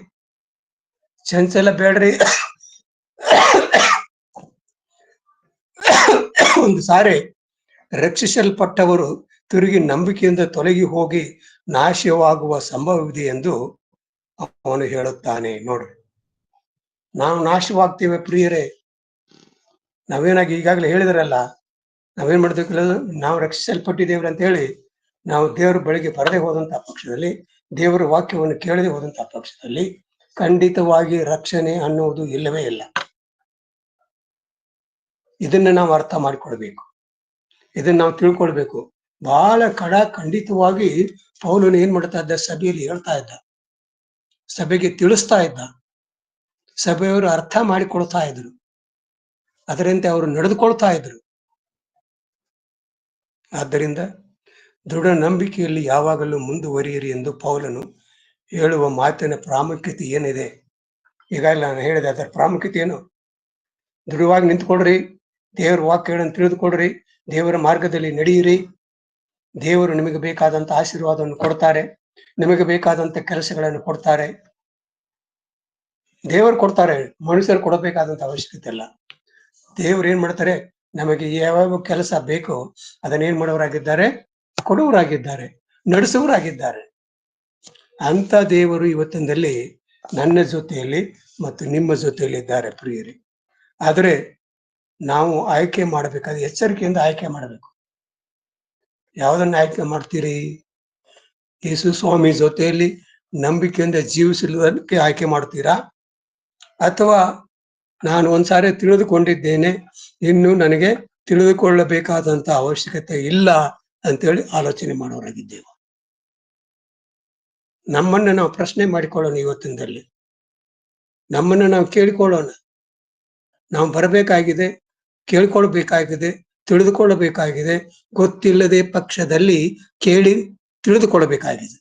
ಚಂಚಲ ಬೇಡ್ರಿ. ಒಂದು ಸಾರಿ ರಕ್ಷಿಸಲ್ಪಟ್ಟವರು ತಿರುಗಿ ನಂಬಿಕೆಯಿಂದ ತೊಲಗಿ ಹೋಗಿ ನಾಶವಾಗುವ ಸಂಭವವಿದೆ ಎಂದು ಅವನು ಹೇಳುತ್ತಾನೆ. ನೋಡ್ರಿ, ನಾವು ನಾಶವಾಗ್ತೇವೆ ಪ್ರಿಯರೇ. ನಾವೇನಾಗಿ ಈಗಾಗಲೇ ಹೇಳಿದ್ರಲ್ಲ, ನಾವೇನ್ ಮಾಡ್ತೀವಿ? ನಾವು ರಕ್ಷಿಸಲ್ಪಟ್ಟಿದ್ದೇವ್ರಿ ಅಂತ ಹೇಳಿ ನಾವು ದೇವರ ಬಳಿಗೆ ಬರದೆ ಹೋದಂತ ಪಕ್ಷದಲ್ಲಿ, ದೇವರ ವಾಕ್ಯವನ್ನು ಕೇಳದೆ ಹೋದಂತ ಪಕ್ಷದಲ್ಲಿ ಖಂಡಿತವಾಗಿ ರಕ್ಷಣೆ ಅನ್ನುವುದು ಇಲ್ಲವೇ ಇಲ್ಲ. ಇದನ್ನ ನಾವು ಅರ್ಥ ಮಾಡಿಕೊಳ್ಬೇಕು, ಇದನ್ನ ನಾವು ತಿಳ್ಕೊಳ್ಬೇಕು. ಬಹಳ ಖಂಡಿತವಾಗಿ ಪೌಲನು ಏನ್ ಮಾಡ್ತಾ ಇದ್ದ? ಸಭೆಯಲ್ಲಿ ಹೇಳ್ತಾ ಇದ್ದ, ಸಭೆಗೆ ತಿಳಿಸ್ತಾ ಇದ್ದ, ಸಭೆಯವರು ಅರ್ಥ ಮಾಡಿಕೊಳ್ತಾ ಇದ್ರು, ಅದರಂತೆ ಅವರು ನಡೆದುಕೊಳ್ತಾ ಇದ್ರು. ಆದ್ದರಿಂದ ದೃಢ ನಂಬಿಕೆಯಲ್ಲಿ ಯಾವಾಗಲೂ ಮುಂದುವರಿಯಿರಿ ಎಂದು ಪೌಲನು ಹೇಳುವ ಮಾತಿನ ಪ್ರಾಮುಖ್ಯತೆ ಏನಿದೆ? ಈಗಾಗಲೇ ನಾನು ಹೇಳಿದೆ, ಅದರ ಪ್ರಾಮುಖ್ಯತೆ ಏನು? ದೃಢವಾಗಿ ನಿಂತ್ಕೊಳ್ರಿ, ದೇವರ ವಾಕ್ಯಗಳನ್ನು ತಿಳಿದುಕೊಡ್ರಿ, ದೇವರ ಮಾರ್ಗದಲ್ಲಿ ನಡೆಯಿರಿ. ದೇವರು ನಿಮಗೆ ಬೇಕಾದಂತ ಆಶೀರ್ವಾದವನ್ನು ಕೊಡ್ತಾರೆ, ನಿಮಗೆ ಬೇಕಾದಂತ ಕೆಲಸಗಳನ್ನು ಕೊಡ್ತಾರೆ. ದೇವರು ಕೊಡ್ತಾರೆ, ಮನುಷ್ಯರು ಕೊಡಬೇಕಾದಂತ ಅವಶ್ಯಕತೆ ಇಲ್ಲ. ದೇವ್ರು ಏನ್ ಮಾಡ್ತಾರೆ? ನಮಗೆ ಯಾವ ಕೆಲಸ ಬೇಕೋ ಅದನ್ನೇನ್ ಮಾಡೋರಾಗಿದ್ದಾರೆ? ಕೊಡುವರಾಗಿದ್ದಾರೆ, ನಡೆಸುವರಾಗಿದ್ದಾರೆ. ಅಂತ ದೇವರು ಇವತ್ತಿನಲ್ಲಿ ನನ್ನ ಜೊತೆಯಲ್ಲಿ ಮತ್ತು ನಿಮ್ಮ ಜೊತೆಯಲ್ಲಿ ಇದ್ದಾರೆ ಪ್ರಿಯರೇ. ಆದರೆ ನಾವು ಆಯ್ಕೆ ಮಾಡಬೇಕಾದ್ರೆ ಎಚ್ಚರಿಕೆಯಿಂದ ಆಯ್ಕೆ ಮಾಡಬೇಕು. ಯಾವುದನ್ನ ಆಯ್ಕೆ ಮಾಡ್ತೀರಿ? ಯೇಸು ಸ್ವಾಮಿ ಜೊತೆಯಲ್ಲಿ ನಂಬಿಕೆಯಿಂದ ಜೀವಿಸಲಿಕ್ಕೆ ಆಯ್ಕೆ ಮಾಡ್ತೀರಾ? ಅಥವಾ ನಾನು ಒಂದ್ಸಾರಿ ತಿಳಿದುಕೊಂಡಿದ್ದೇನೆ, ಇನ್ನು ನನಗೆ ತಿಳಿದುಕೊಳ್ಳಬೇಕಾದಂತ ಅವಶ್ಯಕತೆ ಇಲ್ಲ ಅಂತೇಳಿ ಆಲೋಚನೆ ಮಾಡೋರಾಗಿದ್ದೇವೆ? ನಮ್ಮನ್ನ ನಾವು ಪ್ರಶ್ನೆ ಮಾಡಿಕೊಳ್ಳೋಣ. ಇವತ್ತಿನಲ್ಲಿ ನಮ್ಮನ್ನ ನಾವು ಕೇಳಿಕೊಳ್ಳೋಣ. ನಾವು ಬರಬೇಕಾಗಿದೆ, ಕೇಳ್ಕೊಳ್ಬೇಕಾಗಿದೆ, ತಿಳಿದುಕೊಳ್ಳಬೇಕಾಗಿದೆ. ಗೊತ್ತಿಲ್ಲದೆ ಪಕ್ಷದಲ್ಲಿ ಕೇಳಿ ತಿಳಿದುಕೊಳ್ಳಬೇಕಾಗಿದೆ.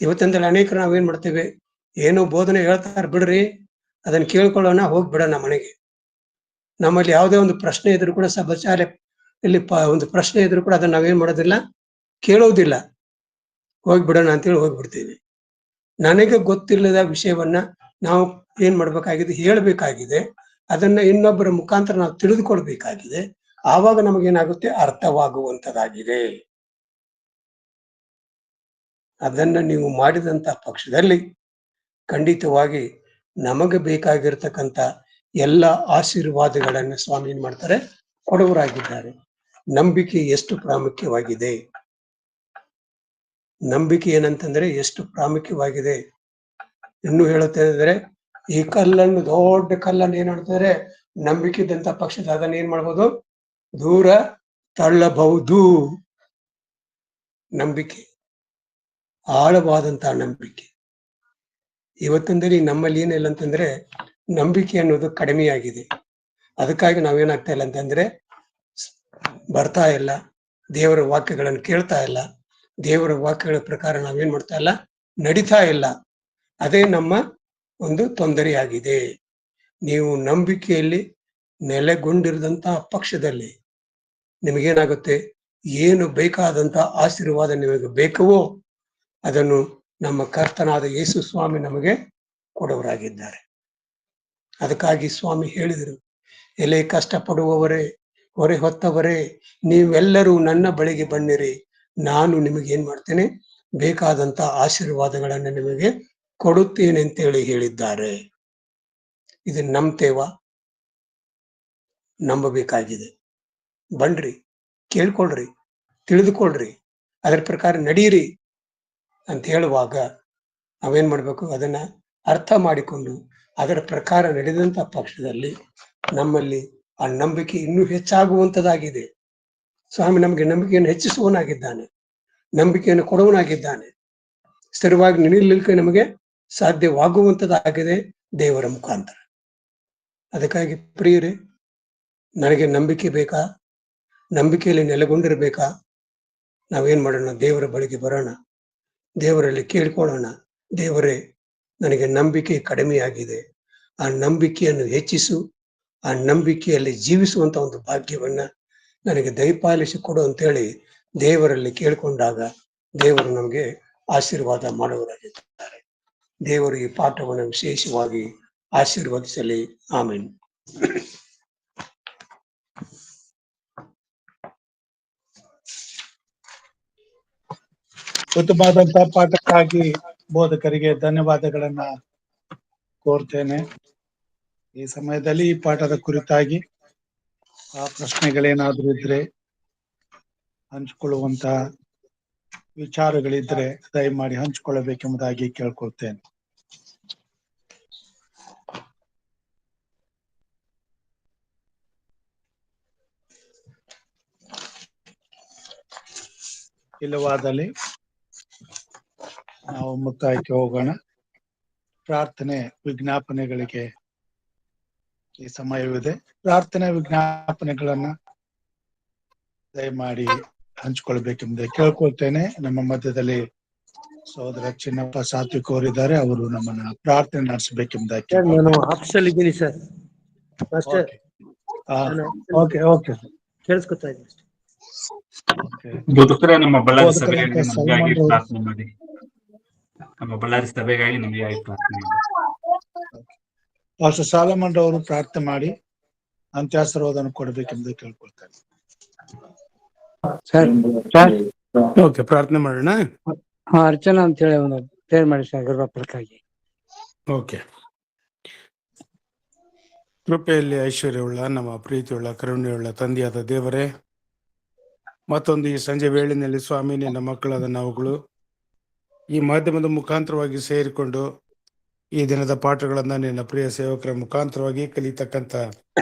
ಇವತ್ತಿನಲ್ಲಿ ಅನೇಕರು ನಾವೇನ್ ಮಾಡ್ತೇವೆ? ಏನೋ ಬೋಧನೆ ಹೇಳ್ತಾರೆ ಬಿಡ್ರಿ, ಅದನ್ನ ಕೇಳ್ಕೊಳ್ಳೋಣ, ಹೋಗ್ಬಿಡೋಣ ಮನೆಗೆ. ನಮ್ಮಲ್ಲಿ ಯಾವುದೇ ಒಂದು ಪ್ರಶ್ನೆ ಇದ್ರು ಕೂಡ, ಸಭಾಚಾರ ಇಲ್ಲಿ ಒಂದು ಪ್ರಶ್ನೆ ಇದ್ರು ಕೂಡ ಅದನ್ನ ನಾವೇನ್ ಮಾಡೋದಿಲ್ಲ, ಕೇಳೋದಿಲ್ಲ, ಹೋಗ್ಬಿಡೋಣ ಅಂತೇಳಿ ಹೋಗ್ಬಿಡ್ತೀವಿ. ನನಗೆ ಗೊತ್ತಿಲ್ಲದ ವಿಷಯವನ್ನ ನಾವು ಏನ್ ಮಾಡ್ಬೇಕಾಗಿದೆ? ಹೇಳ್ಬೇಕಾಗಿದೆ. ಅದನ್ನ ಇನ್ನೊಬ್ಬರ ಮುಖಾಂತರ ನಾವು ತಿಳಿದುಕೊಳ್ಬೇಕಾಗಿದೆ. ಆವಾಗ ನಮಗೇನಾಗುತ್ತೆ? ಅರ್ಥವಾಗುವಂತದಾಗಿದೆ. ಅದನ್ನ ನೀವು ಮಾಡಿದಂತ ಪಕ್ಷದಲ್ಲಿ ಖಂಡಿತವಾಗಿ ನಮಗೆ ಬೇಕಾಗಿರ್ತಕ್ಕಂಥ ಎಲ್ಲ ಆಶೀರ್ವಾದಗಳನ್ನ ಸ್ವಾಮಿ ಏನ್ ಮಾಡ್ತಾರೆ? ಕೊಡುವರಾಗಿದ್ದಾರೆ. ನಂಬಿಕೆ ಎಷ್ಟು ಪ್ರಾಮುಖ್ಯವಾಗಿದೆ! ನಂಬಿಕೆ ಏನಂತಂದ್ರೆ ಎಷ್ಟು ಪ್ರಾಮುಖ್ಯವಾಗಿದೆ! ಇನ್ನು ಹೇಳುತ್ತೇನೆ, ಈ ಕಲ್ಲನ್ನು, ದೊಡ್ಡ ಕಲ್ಲನ್ನು ಏನ್ ಮಾಡ್ತಾರೆ? ನಂಬಿಕೆ ಇದ್ದಂತ ಪಕ್ಷದ ಅದನ್ನ ಏನ್ ಮಾಡ್ಬೋದು? ದೂರ ತಳ್ಳಬಹುದು. ನಂಬಿಕೆ, ಆಳವಾದಂತಹ ನಂಬಿಕೆ. ಇವತ್ತಿನಲ್ಲಿ ನಮ್ಮಲ್ಲಿ ಏನಿಲ್ಲ ಅಂತಂದ್ರೆ, ನಂಬಿಕೆ ಅನ್ನೋದು ಕಡಿಮೆಯಾಗಿದೆ. ಅದಕ್ಕಾಗಿ ನಾವೇನಾಗ್ತಾ ಇಲ್ಲ ಅಂತಂದ್ರೆ, ಬರ್ತಾ ಇಲ್ಲ, ದೇವರ ವಾಕ್ಯಗಳನ್ನು ಕೇಳ್ತಾ ಇಲ್ಲ, ದೇವರ ವಾಕ್ಯಗಳ ಪ್ರಕಾರ ನಾವೇನ್ ಮಾಡ್ತಾ ಇಲ್ಲ, ನಡೀತಾ ಇಲ್ಲ. ಅದೇ ನಮ್ಮ ಒಂದು ತೊಂದರೆಯಾಗಿದೆ. ನೀವು ನಂಬಿಕೆಯಲ್ಲಿ ನೆಲೆಗೊಂಡಿರದಂತಹ ಪಕ್ಷದಲ್ಲಿ ನಿಮಗೇನಾಗುತ್ತೆ? ಏನು ಬೇಕಾದಂತ ಆಶೀರ್ವಾದ ನಿಮಗೆ ಬೇಕವೋ ಅದನ್ನು ನಮ್ಮ ಕರ್ತನಾದ ಯೇಸು ಸ್ವಾಮಿ ನಮಗೆ ಕೊಡುವರಾಗಿದ್ದಾರೆ. ಅದಕ್ಕಾಗಿ ಸ್ವಾಮಿ ಹೇಳಿದರು, ಎಲೆ ಕಷ್ಟಪಡುವವರೇ, ಹೊರೆ ಹೊತ್ತವರೇ, ನೀವೆಲ್ಲರೂ ನನ್ನ ಬಳಿಗೆ ಬನ್ನಿರಿ, ನಾನು ನಿಮಗೆ ಏನ್ ಮಾಡ್ತೇನೆ? ಬೇಕಾದಂತ ಆಶೀರ್ವಾದಗಳನ್ನು ನಿಮಗೆ ಕೊಡುತ್ತೇನೆ ಅಂತೇಳಿ ಹೇಳಿದ್ದಾರೆ. ಇದನ್ನ ನಂಬ್ತೇವಾ? ನಂಬಬೇಕಾಗಿದೆ. ಬನ್ರಿ, ಕೇಳ್ಕೊಳ್ರಿ, ತಿಳಿದುಕೊಳ್ರಿ, ಅದರ ಪ್ರಕಾರ ನಡೀರಿ ಅಂತ ಹೇಳುವಾಗ ನಾವೇನ್ ಮಾಡ್ಬೇಕು? ಅದನ್ನ ಅರ್ಥ ಮಾಡಿಕೊಂಡು ಅದರ ಪ್ರಕಾರ ನಡೆದಂತ ಪಕ್ಷದಲ್ಲಿ ನಮ್ಮಲ್ಲಿ ಆ ನಂಬಿಕೆ ಇನ್ನೂ ಹೆಚ್ಚಾಗುವಂತದಾಗಿದೆ. ಸ್ವಾಮಿ ನಮಗೆ ನಂಬಿಕೆಯನ್ನು ಹೆಚ್ಚಿಸುವನಾಗಿದ್ದಾನೆ, ನಂಬಿಕೆಯನ್ನು ಕೊಡುವನಾಗಿದ್ದಾನೆ. ಸ್ಥಿರವಾಗಿ ನಿಲ್ಲಲಿಕ್ಕೆ ನಮಗೆ ಸಾಧ್ಯವಾಗುವಂತದಾಗಿದೆ ದೇವರ ಮುಖಾಂತರ. ಅದಕ್ಕಾಗಿ ಪ್ರಿಯರೇ, ನನಗೆ ನಂಬಿಕೆ ಬೇಕಾ? ನಂಬಿಕೆಯಲ್ಲಿ ನೆಲೆಗೊಂಡಿರ್ಬೇಕಾ? ನಾವೇನ್ ಮಾಡೋಣ? ದೇವರ ಬಳಿಗೆ ಬರೋಣ, ದೇವರಲ್ಲಿ ಕೇಳ್ಕೊಳ್ಳೋಣ, ದೇವರೇ, ನನಗೆ ನಂಬಿಕೆ ಕಡಿಮೆಯಾಗಿದೆ, ಆ ನಂಬಿಕೆಯನ್ನು ಹೆಚ್ಚಿಸು, ಆ ನಂಬಿಕೆಯಲ್ಲಿ ಜೀವಿಸುವಂತ ಒಂದು ಭಾಗ್ಯವನ್ನ ನನಗೆ ದಯಪಾಲಿಸಿ ಕೊಡು ಅಂತೇಳಿ ದೇವರಲ್ಲಿ ಕೇಳಿಕೊಂಡಾಗ ದೇವರು ನಮಗೆ ಆಶೀರ್ವಾದ ಮಾಡುವರಾಗಿದ್ದಾರೆ. ದೇವರು ಈ ಪಾಠವನ್ನು ವಿಶೇಷವಾಗಿ ಆಶೀರ್ವದಿಸಲಿ. ಆಮೇನ್. ಉತ್ತಮವಾದಂತಹ ಪಾಠಕ್ಕಾಗಿ ಬೋಧಕರಿಗೆ ಧನ್ಯವಾದಗಳನ್ನ ಕೋರ್ತೇನೆ. ಈ ಸಮಯದಲ್ಲಿ ಈ ಪಾಠದ ಕುರಿತಾಗಿ ಆ ಪ್ರಶ್ನೆಗಳೇನಾದ್ರೂ ಇದ್ರೆ, ಹಂಚಿಕೊಳ್ಳುವಂತ ವಿಚಾರಗಳಿದ್ರೆ ದಯಮಾಡಿ ಹಂಚಿಕೊಳ್ಳಬೇಕೆಂಬುದಾಗಿ ಕೇಳ್ಕೊಳ್ತೇನೆ. ಇಲ್ಲವಾದಲ್ಲಿ ನಾವು ಮುಕ್ತಾಯಕ್ಕೆ ಹೋಗೋಣ. ಪ್ರಾರ್ಥನೆ ವಿಜ್ಞಾಪನೆಗಳಿಗೆ ಈ ಸಮಯವಿದೆ. ಪ್ರಾರ್ಥನೆ ವಿಜ್ಞಾಪನೆಗಳನ್ನ ದಯಮಾಡಿ ಹಂಚಿಕೊಳ್ಬೇಕೆಂಬುದಾಗಿ ಕೇಳ್ಕೊಳ್ತೇನೆ. ನಮ್ಮ ಮಧ್ಯದಲ್ಲಿ ಸಹೋದರ ಚಿನ್ನಪ್ಪ ಸಾತ್ವಿಕ್ ಅವರಿದ್ದಾರೆ. ಅವರು ನಮ್ಮನ್ನ ಪ್ರಾರ್ಥನೆ ನಡೆಸಬೇಕೆಂಬುದಾಗಿ ನಾನು ಆಫೀಸಲ್ಲಿ ಇದ್ದೀನಿ ಸರ್. ಮಾಸ್ಟರ್, ಓಕೆ ಓಕೆ ಕೇಳಿಸ್ಕೊತಾ ಇದ್ದೀನಿ. ಬೋಧಕರೇ, ನಮ್ಮ ಬಳ್ಳಾರಿ ಬೋಧಕರೇ, ಸಭೆಗಾಗಿ ನಮಗಾಗಿ ಸಲ್ಮಾನ್ ಅವರು. ಪ್ರಾರ್ಥನೆ ಮಾಡಿ. ನಮ್ಮ ಬಳ್ಳಾರಿ ಸಭೆಗಾಗಿ ನಮಗಾಗಿ ಪ್ರಾರ್ಥನೆ ಮಾಡಿ. ಪಾಸ್ಟರ್ ಸಾಲಮನ್ ಅವರು ಪ್ರಾರ್ಥನೆ ಮಾಡಿ ಅಂತ್ಯಾಶೀರ್ವಾದವನ್ನು ಕೊಡಬೇಕೆಂದು ಕೇಳ್ಕೊಳ್ತಾರೆ. ಸರ್ ಓಕೆ, ಪ್ರಾರ್ಥನೆ ಮಾಡೋಣ. ಅರ್ಚನಾ ಅಂತ ಹೇಳಿ ಒಂದು ಪ್ರೇರ್ ಮಾಡಿ ಸರ್ ಗರ್ಭಫಲಕ್ಕಾಗಿ. ಓಕೆ. ಕೃಪೆಯಲ್ಲಿ ಐಶ್ವರ್ಯವುಳ್ಳ ನಮ್ಮ ಪ್ರೀತಿಯುಳ್ಳ ಕರುಣೆಯುಳ್ಳ ತಂದೆಯಾದ ದೇವರೇ, ಮತ್ತೊಂದು ಈ ಸಂಜೆ ವೇಳೆಯಲ್ಲಿ ಸ್ವಾಮಿ, ನಿನ್ನ ಮಕ್ಕಳಾದ ನಾವುಗಳು ಈ ಮಾಧ್ಯಮದ ಮುಖಾಂತರವಾಗಿ ಸೇರಿಕೊಂಡು ಈ ದಿನದ ಪಾಠಗಳನ್ನ ನಿನ್ನ ಪ್ರಿಯ ಸೇವಕರ ಮುಖಾಂತರವಾಗಿ ಕಲಿತಕ್ಕಂಥ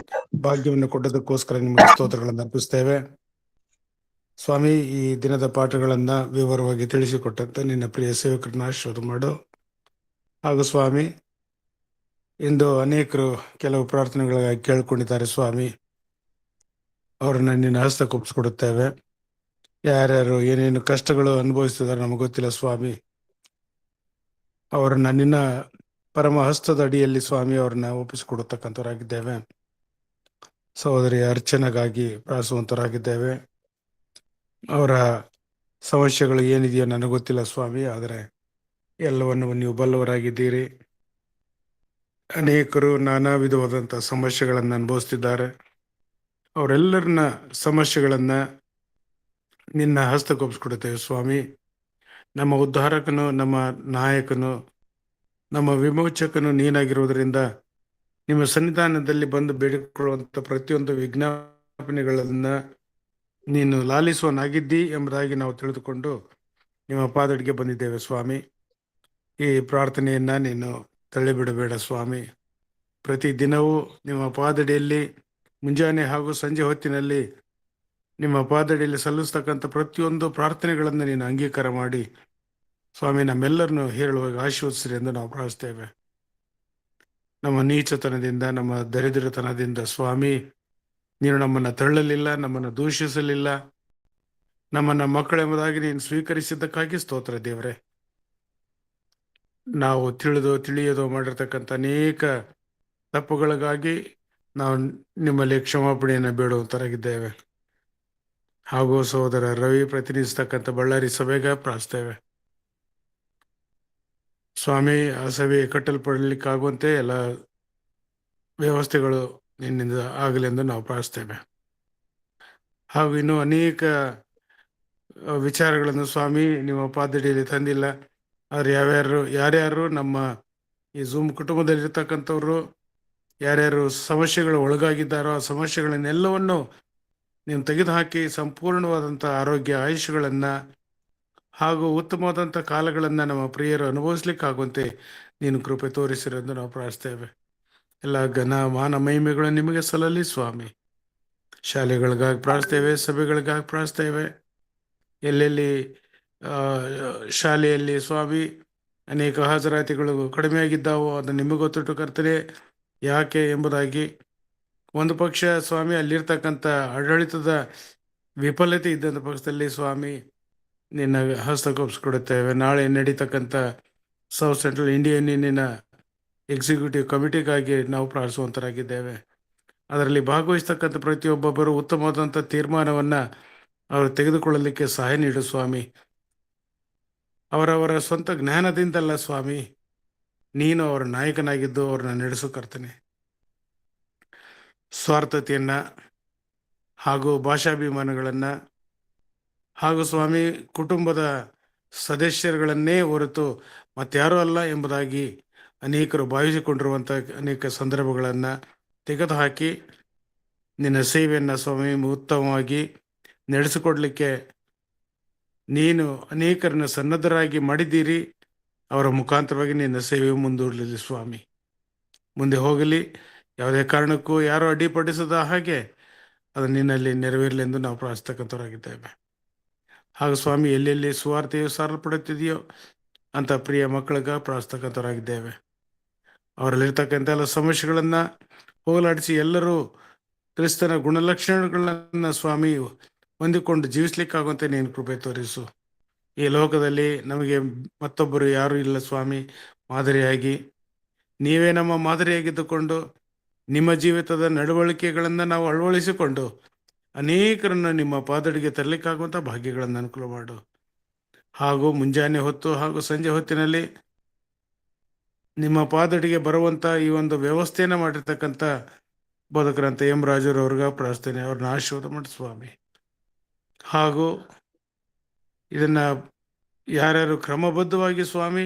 ಭಾಗ್ಯವನ್ನು ಕೊಟ್ಟದಕ್ಕೋಸ್ಕರ ನಿಮಗೆ ಸ್ತೋತ್ರಗಳನ್ನು ಅರ್ಪಿಸ್ತೇವೆ ಸ್ವಾಮಿ. ಈ ದಿನದ ಪಾಠಗಳನ್ನ ವಿವರವಾಗಿ ತಿಳಿಸಿಕೊಟ್ಟಂತ ನಿನ್ನ ಪ್ರಿಯ ಸೇವಕರನ್ನ ಆಶೀರ್ವಾದ ಮಾಡು. ಹಾಗೂ ಸ್ವಾಮಿ, ಇಂದು ಅನೇಕರು ಕೆಲವು ಪ್ರಾರ್ಥನೆಗಳಿಗಾಗಿ ಕೇಳ್ಕೊಂಡಿದ್ದಾರೆ ಸ್ವಾಮಿ. ಅವರನ್ನ ನಿನ್ನ ಹಸ್ತಕ್ಕೊಪ್ಪಿಸ್ಕೊಡುತ್ತೇವೆ. ಯಾರ್ಯಾರು ಏನೇನು ಕಷ್ಟಗಳು ಅನುಭವಿಸ್ತಿದ್ದಾರೆ ನಮಗೆ ಗೊತ್ತಿಲ್ಲ ಸ್ವಾಮಿ. ಅವರನ್ನ ನಿನ್ನ ಪರಮ ಹಸ್ತದ ಅಡಿಯಲ್ಲಿ ಸ್ವಾಮಿ ಅವ್ರನ್ನ ಒಪ್ಪಿಸಿಕೊಡತಕ್ಕಂಥವರಾಗಿದ್ದೇವೆ. ಸಹೋದರಿ ಅರ್ಚನೆಗಾಗಿ ಪ್ರಾರ್ಥಿಸುವಂತವರಾಗಿದ್ದೇವೆ. ಅವರ ಸಮಸ್ಯೆಗಳು ಏನಿದೆಯೋ ನನಗೆ ಗೊತ್ತಿಲ್ಲ ಸ್ವಾಮಿ, ಆದರೆ ಎಲ್ಲವನ್ನು ನೀವು ಬಲ್ಲವರಾಗಿದ್ದೀರಿ. ಅನೇಕರು ನಾನಾ ವಿಧವಾದಂಥ ಸಮಸ್ಯೆಗಳನ್ನು ಅನುಭವಿಸ್ತಿದ್ದಾರೆ. ಅವರೆಲ್ಲರನ್ನ ಸಮಸ್ಯೆಗಳನ್ನ ನಿನ್ನ ಹಸ್ತಕ್ಕೊಪ್ಪಿಸ್ಕೊಡುತ್ತೇವೆ ಸ್ವಾಮಿ. ನಮ್ಮ ಉದ್ಧಾರಕನು, ನಮ್ಮ ನಾಯಕನು, ನಮ್ಮ ವಿಮೋಚಕನು ನೀನಾಗಿರುವುದರಿಂದ ನಿಮ್ಮ ಸನ್ನಿಧಾನದಲ್ಲಿ ಬಂದು ಬೇಡಿಕೊಳ್ಳುವಂಥ ಪ್ರತಿಯೊಂದು ವಿಜ್ಞಾಪನೆಗಳನ್ನ ನೀನು ಲಾಲಿಸುವನಾಗಿದ್ದಿ ಎಂಬುದಾಗಿ ನಾವು ತಿಳಿದುಕೊಂಡು ನಿಮ್ಮ ಪಾದಡಿಗೆ ಬಂದಿದ್ದೇವೆ ಸ್ವಾಮಿ. ಈ ಪ್ರಾರ್ಥನೆಯನ್ನ ನೀನು ತಳ್ಳಿಬಿಡಬೇಡ ಸ್ವಾಮಿ. ಪ್ರತಿ ದಿನವೂ ನಿಮ್ಮ ಪಾದಡಿಯಲ್ಲಿ ಮುಂಜಾನೆ ಹಾಗೂ ಸಂಜೆ ಹೊತ್ತಿನಲ್ಲಿ ನಿಮ್ಮ ಪಾದಡಿಯಲ್ಲಿ ಸಲ್ಲಿಸ್ತಕ್ಕಂಥ ಪ್ರತಿಯೊಂದು ಪ್ರಾರ್ಥನೆಗಳನ್ನು ನೀನು ಅಂಗೀಕಾರ ಮಾಡಿ ಸ್ವಾಮಿ ನಮ್ಮೆಲ್ಲರನ್ನು ಹೇಳುವಾಗ ಆಶೀರ್ವದಿಸಿರಿ ಎಂದು ನಾವು ಪ್ರಾರ್ಥಿಸ್ತೇವೆ. ನಮ್ಮ ನೀಚತನದಿಂದ, ನಮ್ಮ ದರಿದ್ರತನದಿಂದ ಸ್ವಾಮಿ ನೀನು ನಮ್ಮನ್ನು ತಳ್ಳಲಿಲ್ಲ, ನಮ್ಮನ್ನು ದೂಷಿಸಲಿಲ್ಲ. ನಮ್ಮನ್ನ ಮಕ್ಕಳೆಂಬುದಾಗಿ ನೀನು ಸ್ವೀಕರಿಸಿದ್ದಕ್ಕಾಗಿ ಸ್ತೋತ್ರ ದೇವರೇ. ನಾವು ತಿಳಿಯದೋ ಮಾಡಿರ್ತಕ್ಕಂಥ ಅನೇಕ ತಪ್ಪುಗಳಿಗಾಗಿ ನಾವು ನಿಮ್ಮಲ್ಲಿ ಕ್ಷಮಾಪಣೆಯನ್ನು ಬೇಡುವಂತರಾಗಿದ್ದೇವೆ. ಹಾಗೂ ಸಹೋದರ ರವಿ ಪ್ರತಿನಿಧಿಸ್ತಕ್ಕಂಥ ಬಳ್ಳಾರಿ ಸಭೆಗೆ ಪ್ರಾರ್ಥಿಸ್ತೇವೆ ಸ್ವಾಮಿ. ಆ ಸಭೆ ಕಟ್ಟಲ್ಪಡಲಿಕ್ಕಾಗುವಂತೆ ಎಲ್ಲ ವ್ಯವಸ್ಥೆಗಳು ನಿನ್ನಿಂದ ಆಗಲೆಂದು ನಾವು ಪ್ರಾರ್ಥಿಸ್ತೇವೆ. ಹಾಗೂ ಇನ್ನೂ ಅನೇಕ ವಿಚಾರಗಳನ್ನು ಸ್ವಾಮಿ ನಿಮ್ಮ ಪಾದಡಿಯಲ್ಲಿ ತಂದಿಲ್ಲ. ಅವ್ರು ಯಾರ್ಯಾರು ನಮ್ಮ ಈ ಝೂಮ್ ಕುಟುಂಬದಲ್ಲಿರ್ತಕ್ಕಂಥವ್ರು ಯಾರ್ಯಾರು ಸಮಸ್ಯೆಗಳು ಒಳಗಾಗಿದ್ದಾರೋ ಆ ಸಮಸ್ಯೆಗಳನ್ನೆಲ್ಲವನ್ನು ನೀವು ತೆಗೆದುಹಾಕಿ ಸಂಪೂರ್ಣವಾದಂಥ ಆರೋಗ್ಯ ಆಯುಷ್ಗಳನ್ನು ಹಾಗೂ ಉತ್ತಮವಾದಂಥ ಕಾಲಗಳನ್ನು ನಮ್ಮ ಪ್ರಿಯರು ಅನುಭವಿಸ್ಲಿಕ್ಕಾಗುವಂತೆ ನೀನು ಕೃಪೆ ತೋರಿಸಿರೆಂದು ನಾವು ಪ್ರಾರ್ಥಿಸ್ತೇವೆ. ಎಲ್ಲ ಘನ ಮಾನ ಮಹಿಮೆಗಳು ನಿಮಗೆ ಸಲ್ಲಲಿ ಸ್ವಾಮಿ. ಶಾಲೆಗಳಿಗಾಗಿ ಪ್ರಾರ್ಥಿಸ್ತೇವೆ, ಸಭೆಗಳಿಗಾಗಿ ಪ್ರಾರ್ಥಿಸ್ತೇವೆ. ಎಲ್ಲೆಲ್ಲಿ ಶಾಲೆಯಲ್ಲಿ ಸ್ವಾಮಿ ಅನೇಕ ಹಾಜರಾತಿಗಳು ಕಡಿಮೆಯಾಗಿದ್ದಾವೋ ಅದನ್ನು ನಿಮಗೆ ಗೊತ್ತಿಟ್ಟು ಕರ್ತನೆ ಯಾಕೆ ಎಂಬುದಾಗಿ. ಒಂದು ಪಕ್ಷ ಸ್ವಾಮಿ ಅಲ್ಲಿರ್ತಕ್ಕಂಥ ಆಡಳಿತದ ವಿಫಲತೆ ಇದ್ದಂಥ ಪಕ್ಷದಲ್ಲಿ ಸ್ವಾಮಿ ನಿನ್ನ ಹಸ್ತಕ್ಕೊಪ್ಪಿಸ್ಕೊಡುತ್ತೇವೆ. ನಾಳೆ ನಡೀತಕ್ಕಂಥ ಸೌತ್ ಸೆಂಟ್ರಲ್ ಇಂಡಿಯನ್ ಯೂನಿಯನ್ನ ಎಕ್ಸಿಕ್ಯೂಟಿವ್ ಕಮಿಟಿಗಾಗಿ ನಾವು ಪ್ರಾರ್ಥಿಸುವಂತರಾಗಿದ್ದೇವೆ. ಅದರಲ್ಲಿ ಭಾಗವಹಿಸ್ತಕ್ಕಂಥ ಪ್ರತಿಯೊಬ್ಬೊಬ್ಬರು ಉತ್ತಮವಾದಂಥ ತೀರ್ಮಾನವನ್ನು ಅವರು ತೆಗೆದುಕೊಳ್ಳಲಿಕ್ಕೆ ಸಹಾಯ ನೀಡು ಸ್ವಾಮಿ. ಅವರವರ ಸ್ವಂತ ಜ್ಞಾನದಿಂದಲ್ಲ ಸ್ವಾಮಿ, ನೀನು ಅವರ ನಾಯಕನಾಗಿದ್ದು ಅವ್ರನ್ನ ನಡೆಸು ಕರ್ತನೆ. ಸ್ವಾರ್ಥತೆಯನ್ನು ಹಾಗೂ ಭಾಷಾಭಿಮಾನಗಳನ್ನು ಹಾಗೂ ಸ್ವಾಮಿ ಕುಟುಂಬದ ಸದಸ್ಯರುಗಳನ್ನೇ ಹೊರತು ಮತ್ತಾರೂ ಅಲ್ಲ ಎಂಬುದಾಗಿ ಅನೇಕರು ಭಾವಿಸಿಕೊಂಡಿರುವಂಥ ಅನೇಕ ಸಂದರ್ಭಗಳನ್ನು ತೆಗೆದುಹಾಕಿ ನಿನ್ನ ಸೇವೆಯನ್ನು ಸ್ವಾಮಿ ಉತ್ತಮವಾಗಿ ನಡೆಸಿಕೊಡ್ಲಿಕ್ಕೆ ನೀನು ಅನೇಕರನ್ನು ಸನ್ನದ್ಧರಾಗಿ ಮಾಡಿದ್ದೀರಿ. ಅವರ ಮುಖಾಂತರವಾಗಿ ನಿನ್ನ ಸೇವೆ ಮುಂದೂಡಲಿ ಸ್ವಾಮಿ. ಮುಂದೆ ಹೋಗಲಿ, ಯಾವುದೇ ಕಾರಣಕ್ಕೂ ಯಾರೂ ಅಡ್ಡಿಪಡಿಸದ ಹಾಗೆ ಅದು ನಿನ್ನಲ್ಲಿ ನೆರವೇರಲಿ ಎಂದು ನಾವು ಪ್ರಾರ್ಥಿಸ್ತಕ್ಕಂಥವರಾಗಿದ್ದೇವೆ. ಹಾಗೂ ಸ್ವಾಮಿ, ಎಲ್ಲೆಲ್ಲಿ ಸುವಾರ್ತೆಯು ಸಾರಲ್ಪಡುತ್ತಿದೆಯೋ ಅಂತ ಪ್ರಿಯ ಮಕ್ಕಳಿಗೆ ಪ್ರಾರ್ಥಿಸ್ತಕ್ಕಂಥವರಾಗಿದ್ದೇವೆ. ಅವರಲ್ಲಿರ್ತಕ್ಕಂಥ ಎಲ್ಲ ಸಮಸ್ಯೆಗಳನ್ನು ಹೋಗಲಾಡಿಸಿ ಎಲ್ಲರೂ ಕ್ರಿಸ್ತನ ಗುಣಲಕ್ಷಣಗಳನ್ನು ಸ್ವಾಮಿ ಹೊಂದಿಕೊಂಡು ಜೀವಿಸ್ಲಿಕ್ಕಾಗುವಂತೆ ನೀನು ಕೃಪೆ ತೋರಿಸು. ಈ ಲೋಕದಲ್ಲಿ ನಮಗೆ ಮತ್ತೊಬ್ಬರು ಯಾರೂ ಇಲ್ಲ ಸ್ವಾಮಿ. ಮಾದರಿಯಾಗಿ ನೀವೇ ನಮ್ಮ ಮಾದರಿಯಾಗಿದ್ದುಕೊಂಡು ನಿಮ್ಮ ಜೀವಿತದ ನಡವಳಿಕೆಗಳನ್ನು ನಾವು ಅಳವಡಿಸಿಕೊಂಡು ಅನೇಕರನ್ನು ನಿಮ್ಮ ಪಾದಡಿಗೆ ತರಲಿಕ್ಕಾಗುವಂಥ ಭಾಗ್ಯಗಳನ್ನು ಅನುಕೂಲ ಮಾಡು. ಹಾಗೂ ಮುಂಜಾನೆ ಹೊತ್ತು ಹಾಗೂ ಸಂಜೆ ಹೊತ್ತಿನಲ್ಲಿ ನಿಮ್ಮ ಪಾದಡಿಗೆ ಬರುವಂಥ ಈ ಒಂದು ವ್ಯವಸ್ಥೆಯನ್ನು ಮಾಡಿರ್ತಕ್ಕಂಥ ಬೋಧಕರಂತ ಎಂ ರಾಜುರವ್ರಿಗೆ ಪ್ರಾರ್ಥನೆ, ಅವ್ರನ್ನ ಆಶೀರ್ವಾದ ಮಾಡಿ ಸ್ವಾಮಿ. ಹಾಗೂ ಇದನ್ನು ಯಾರ್ಯಾರು ಕ್ರಮಬದ್ಧವಾಗಿ ಸ್ವಾಮಿ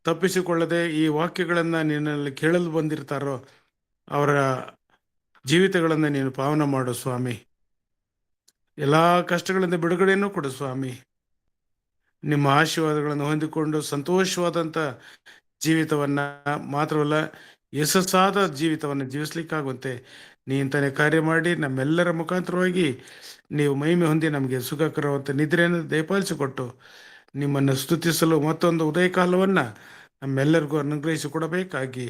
ತಪ್ಪಿಸಿಕೊಳ್ಳದೆ ಈ ವಾಕ್ಯಗಳನ್ನು ನಿನ್ನಲ್ಲಿ ಕೇಳಲು ಬಂದಿರ್ತಾರೋ ಅವರ ಜೀವಿತಗಳನ್ನು ನೀನು ಪಾವನ ಮಾಡು ಸ್ವಾಮಿ. ಎಲ್ಲ ಕಷ್ಟಗಳಿಂದ ಬಿಡುಗಡೆಯನ್ನು ಕೊಡು ಸ್ವಾಮಿ. ನಿಮ್ಮ ಆಶೀರ್ವಾದಗಳನ್ನು ಹೊಂದಿಕೊಂಡು ಸಂತೋಷವಾದಂಥ ಜೀವಿತವನ್ನು ಮಾತ್ರವಲ್ಲ, ಯಶಸ್ಸಾದ ಜೀವಿತವನ್ನು ಜೀವಿಸ್ಲಿಕ್ಕಾಗುವಂತೆ ನೀಂತಾನೆ ಕಾರ್ಯ ಮಾಡಿ ನಮ್ಮೆಲ್ಲರ ಮುಖಾಂತರವಾಗಿ ನೀವು ಮಹಿಮೆ ಹೊಂದಿ ನಮಗೆ ಸುಖಕರವಂಥ ನಿದ್ರೆಯನ್ನು ದಯಪಾಲಿಸಿಕೊಟ್ಟು ನಿಮ್ಮನ್ನು ಸ್ತುತಿಸಲು ಮತ್ತೊಂದು ಉದಯಕಾಲವನ್ನು ನಮ್ಮೆಲ್ಲರಿಗೂ ಅನುಗ್ರಹಿಸಿಕೊಡಬೇಕಾಗಿ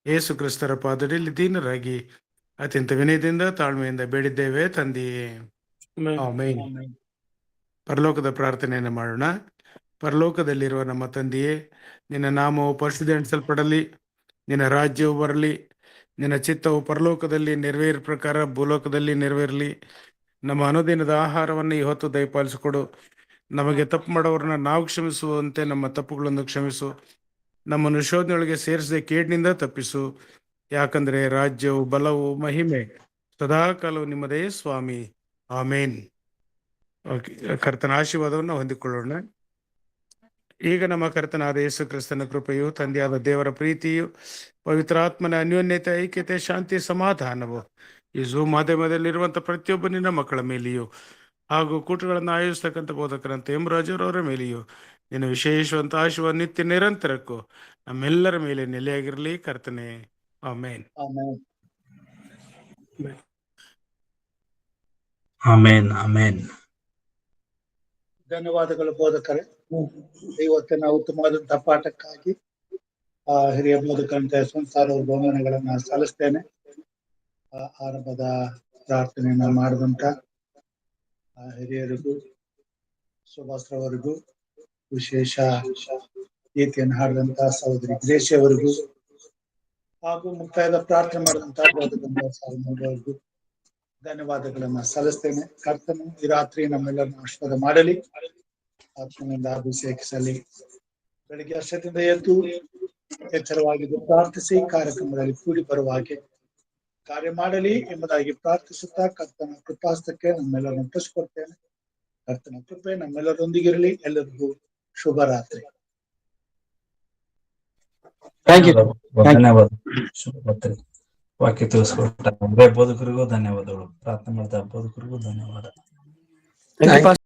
ಯೇಸು ಕ್ರಿಸ್ತರ ಪಾದಡಿಯಲ್ಲಿ ದೀನರಾಗಿ ಅತ್ಯಂತ ವಿನಯದಿಂದ ತಾಳ್ಮೆಯಿಂದ ಬೇಡಿದ್ದೇವೆ ತಂದೆಯೇ, ಆಮೆನ್. ಪರಲೋಕದ ಪ್ರಾರ್ಥನೆಯನ್ನು ಮಾಡೋಣ. ಪರಲೋಕದಲ್ಲಿರುವ ನಮ್ಮ ತಂದೆಯೇ, ನಿನ್ನ ನಾಮವು ಪರಿಶುದ್ಧಪಡಲಿ, ನಿನ್ನ ರಾಜ್ಯವು ಬರಲಿ, ನಿನ್ನ ಚಿತ್ತವು ಪರಲೋಕದಲ್ಲಿ ನೆರವೇರ ಪ್ರಕಾರ ಭೂಲೋಕದಲ್ಲಿ ನೆರವೇರಲಿ. ನಮ್ಮ ಅನುದಿನದ ಆಹಾರವನ್ನು ಇವತ್ತು ದಯಪಾಲಿಸಿಕೊಡು. ನಮಗೆ ತಪ್ಪು ಮಾಡೋರನ್ನ ನಾವು ಕ್ಷಮಿಸುವಂತೆ ನಮ್ಮ ತಪ್ಪುಗಳನ್ನು ಕ್ಷಮಿಸು. ನಮ್ಮನ್ನು ಶೋಧನೆಯೊಳಗೆ ಸೇರಿಸದೆ ಕೇಡಿನಿಂದ ತಪ್ಪಿಸು. ಯಾಕಂದರೆ ರಾಜ್ಯವು, ಬಲವು, ಮಹಿಮೆ ಸದಾಕಾಲವು ನಿಮ್ಮದೇ ಸ್ವಾಮಿ. ಆಮೇನ್. ಓಕೆ, ಕರ್ತನ ಆಶೀರ್ವಾದವನ್ನು ಹೊಂದಿಕೊಳ್ಳೋಣ. ಈಗ ನಮ್ಮ ಕರ್ತನಾದ ಯೇಸು ಕ್ರಿಸ್ತನ ಕೃಪೆಯು, ತಂದೆಯಾದ ದೇವರ ಪ್ರೀತಿಯು, ಪವಿತ್ರಾತ್ಮನ ಅನ್ಯೋನ್ಯತೆ, ಐಕ್ಯತೆ, ಶಾಂತಿ, ಸಮಾಧಾನವು ಈ ಝೂಮ್ ಮಾಧ್ಯಮದಲ್ಲಿರುವಂಥ ಪ್ರತಿಯೊಬ್ಬ ನಿನ್ನ ಮಕ್ಕಳ ಮೇಲೆಯೂ ಹಾಗೂ ಕೂಟಗಳನ್ನು ಆಯೋಜಿಸ್ತಕ್ಕಂಥ ಬೋಧಕರಂತ ಎಂ ರಾಜರವರ ಮೇಲೆಯೂ ನಿನ್ನ ವಿಶೇಷವಂತ ಆಶೀರ್ವಾದ ನಿತ್ಯ ನಿರಂತರಕ್ಕೂ ನಮ್ಮೆಲ್ಲರ ಮೇಲೆ ನೆಲೆಯಾಗಿರಲಿ ಕರ್ತನೆ. ಆಮೇನ್. ಆಮೇನ್. ಆಮೇನ್. ಧನ್ಯವಾದಗಳು ಬೋಧಕರೇ. ಇವತ್ತಿನ ಉತ್ತಮವಾದಂತಹ ಪಾಠಕ್ಕಾಗಿ ಹಿರಿಯ ಬೋಧಕರಂತೆ ಸಂಸಾರ ಬಹುಮಾನಗಳನ್ನ ಸಲ್ಲಿಸ್ತೇನೆ. ಆರಂಭದ ಪ್ರಾರ್ಥನೆಯನ್ನ ಮಾಡಿದಂತ ಹಿರಿಯರಿಗೂ, ಸುಭಾಸ್ರವರಿಗೂ, ವಿಶೇಷ ಗೀತೆಯನ್ನು ಹಾಡಿದಂತ ಸಹೋದರಿ ಗ್ರೇಷಿ ಅವರಿಗೂ ಹಾಗೂ ಮುಕ್ತಾಯದ ಪ್ರಾರ್ಥನೆ ಮಾಡಿದಂತಹ ಬೋಧಕರಿಗೂ ಧನ್ಯವಾದಗಳನ್ನ ಸಲ್ಲಿಸ್ತೇನೆ. ಕರ್ತನು ಈ ರಾತ್ರಿ ನಮ್ಮೆಲ್ಲರನ್ನು ಆಶೀರ್ವಾದ ಮಾಡಲಿ, ಆತ್ಮನಿಂದ ಅಭಿಷೇಕಿಸಲಿ. ಬೆಳಿಗ್ಗೆ ಅಷ್ಟದಿಂದ ಎದ್ದು ಎಚ್ಚರವಾಗಿದ್ದು ಪ್ರಾರ್ಥಿಸಿ ಕಾರ್ಯಕ್ರಮದಲ್ಲಿ ಕೂಡಿ ಬರುವ ಹಾಗೆ ಕಾರ್ಯ ಮಾಡಲಿ ಎಂಬುದಾಗಿ ಪ್ರಾರ್ಥಿಸುತ್ತಾ ಕರ್ತನ ಕೃಪಾಸ್ತಕ್ಕೆ ನಮ್ಮೆಲ್ಲರನ್ನು ಒಪ್ಪಿಸಿಕೊಡ್ತೇನೆ. ಕರ್ತನ ಕೃಪೆ ನಮ್ಮೆಲ್ಲರೊಂದಿಗಿರಲಿ. ಎಲ್ಲರಿಗೂ ಶುಭರಾತ್ರಿ. ಧನ್ಯವಾದ. ಶುಭರಾತ್ರಿ. ವಾಕ್ಯ ತಿಳಿಸ್ಕೊಟ್ಟ ಬೋಧಕರಿಗೂ ಧನ್ಯವಾದಗಳು. ಪ್ರಾರ್ಥನೆ ಮಾಡಿದ ಬೋಧಕರಿಗೂ ಧನ್ಯವಾದ.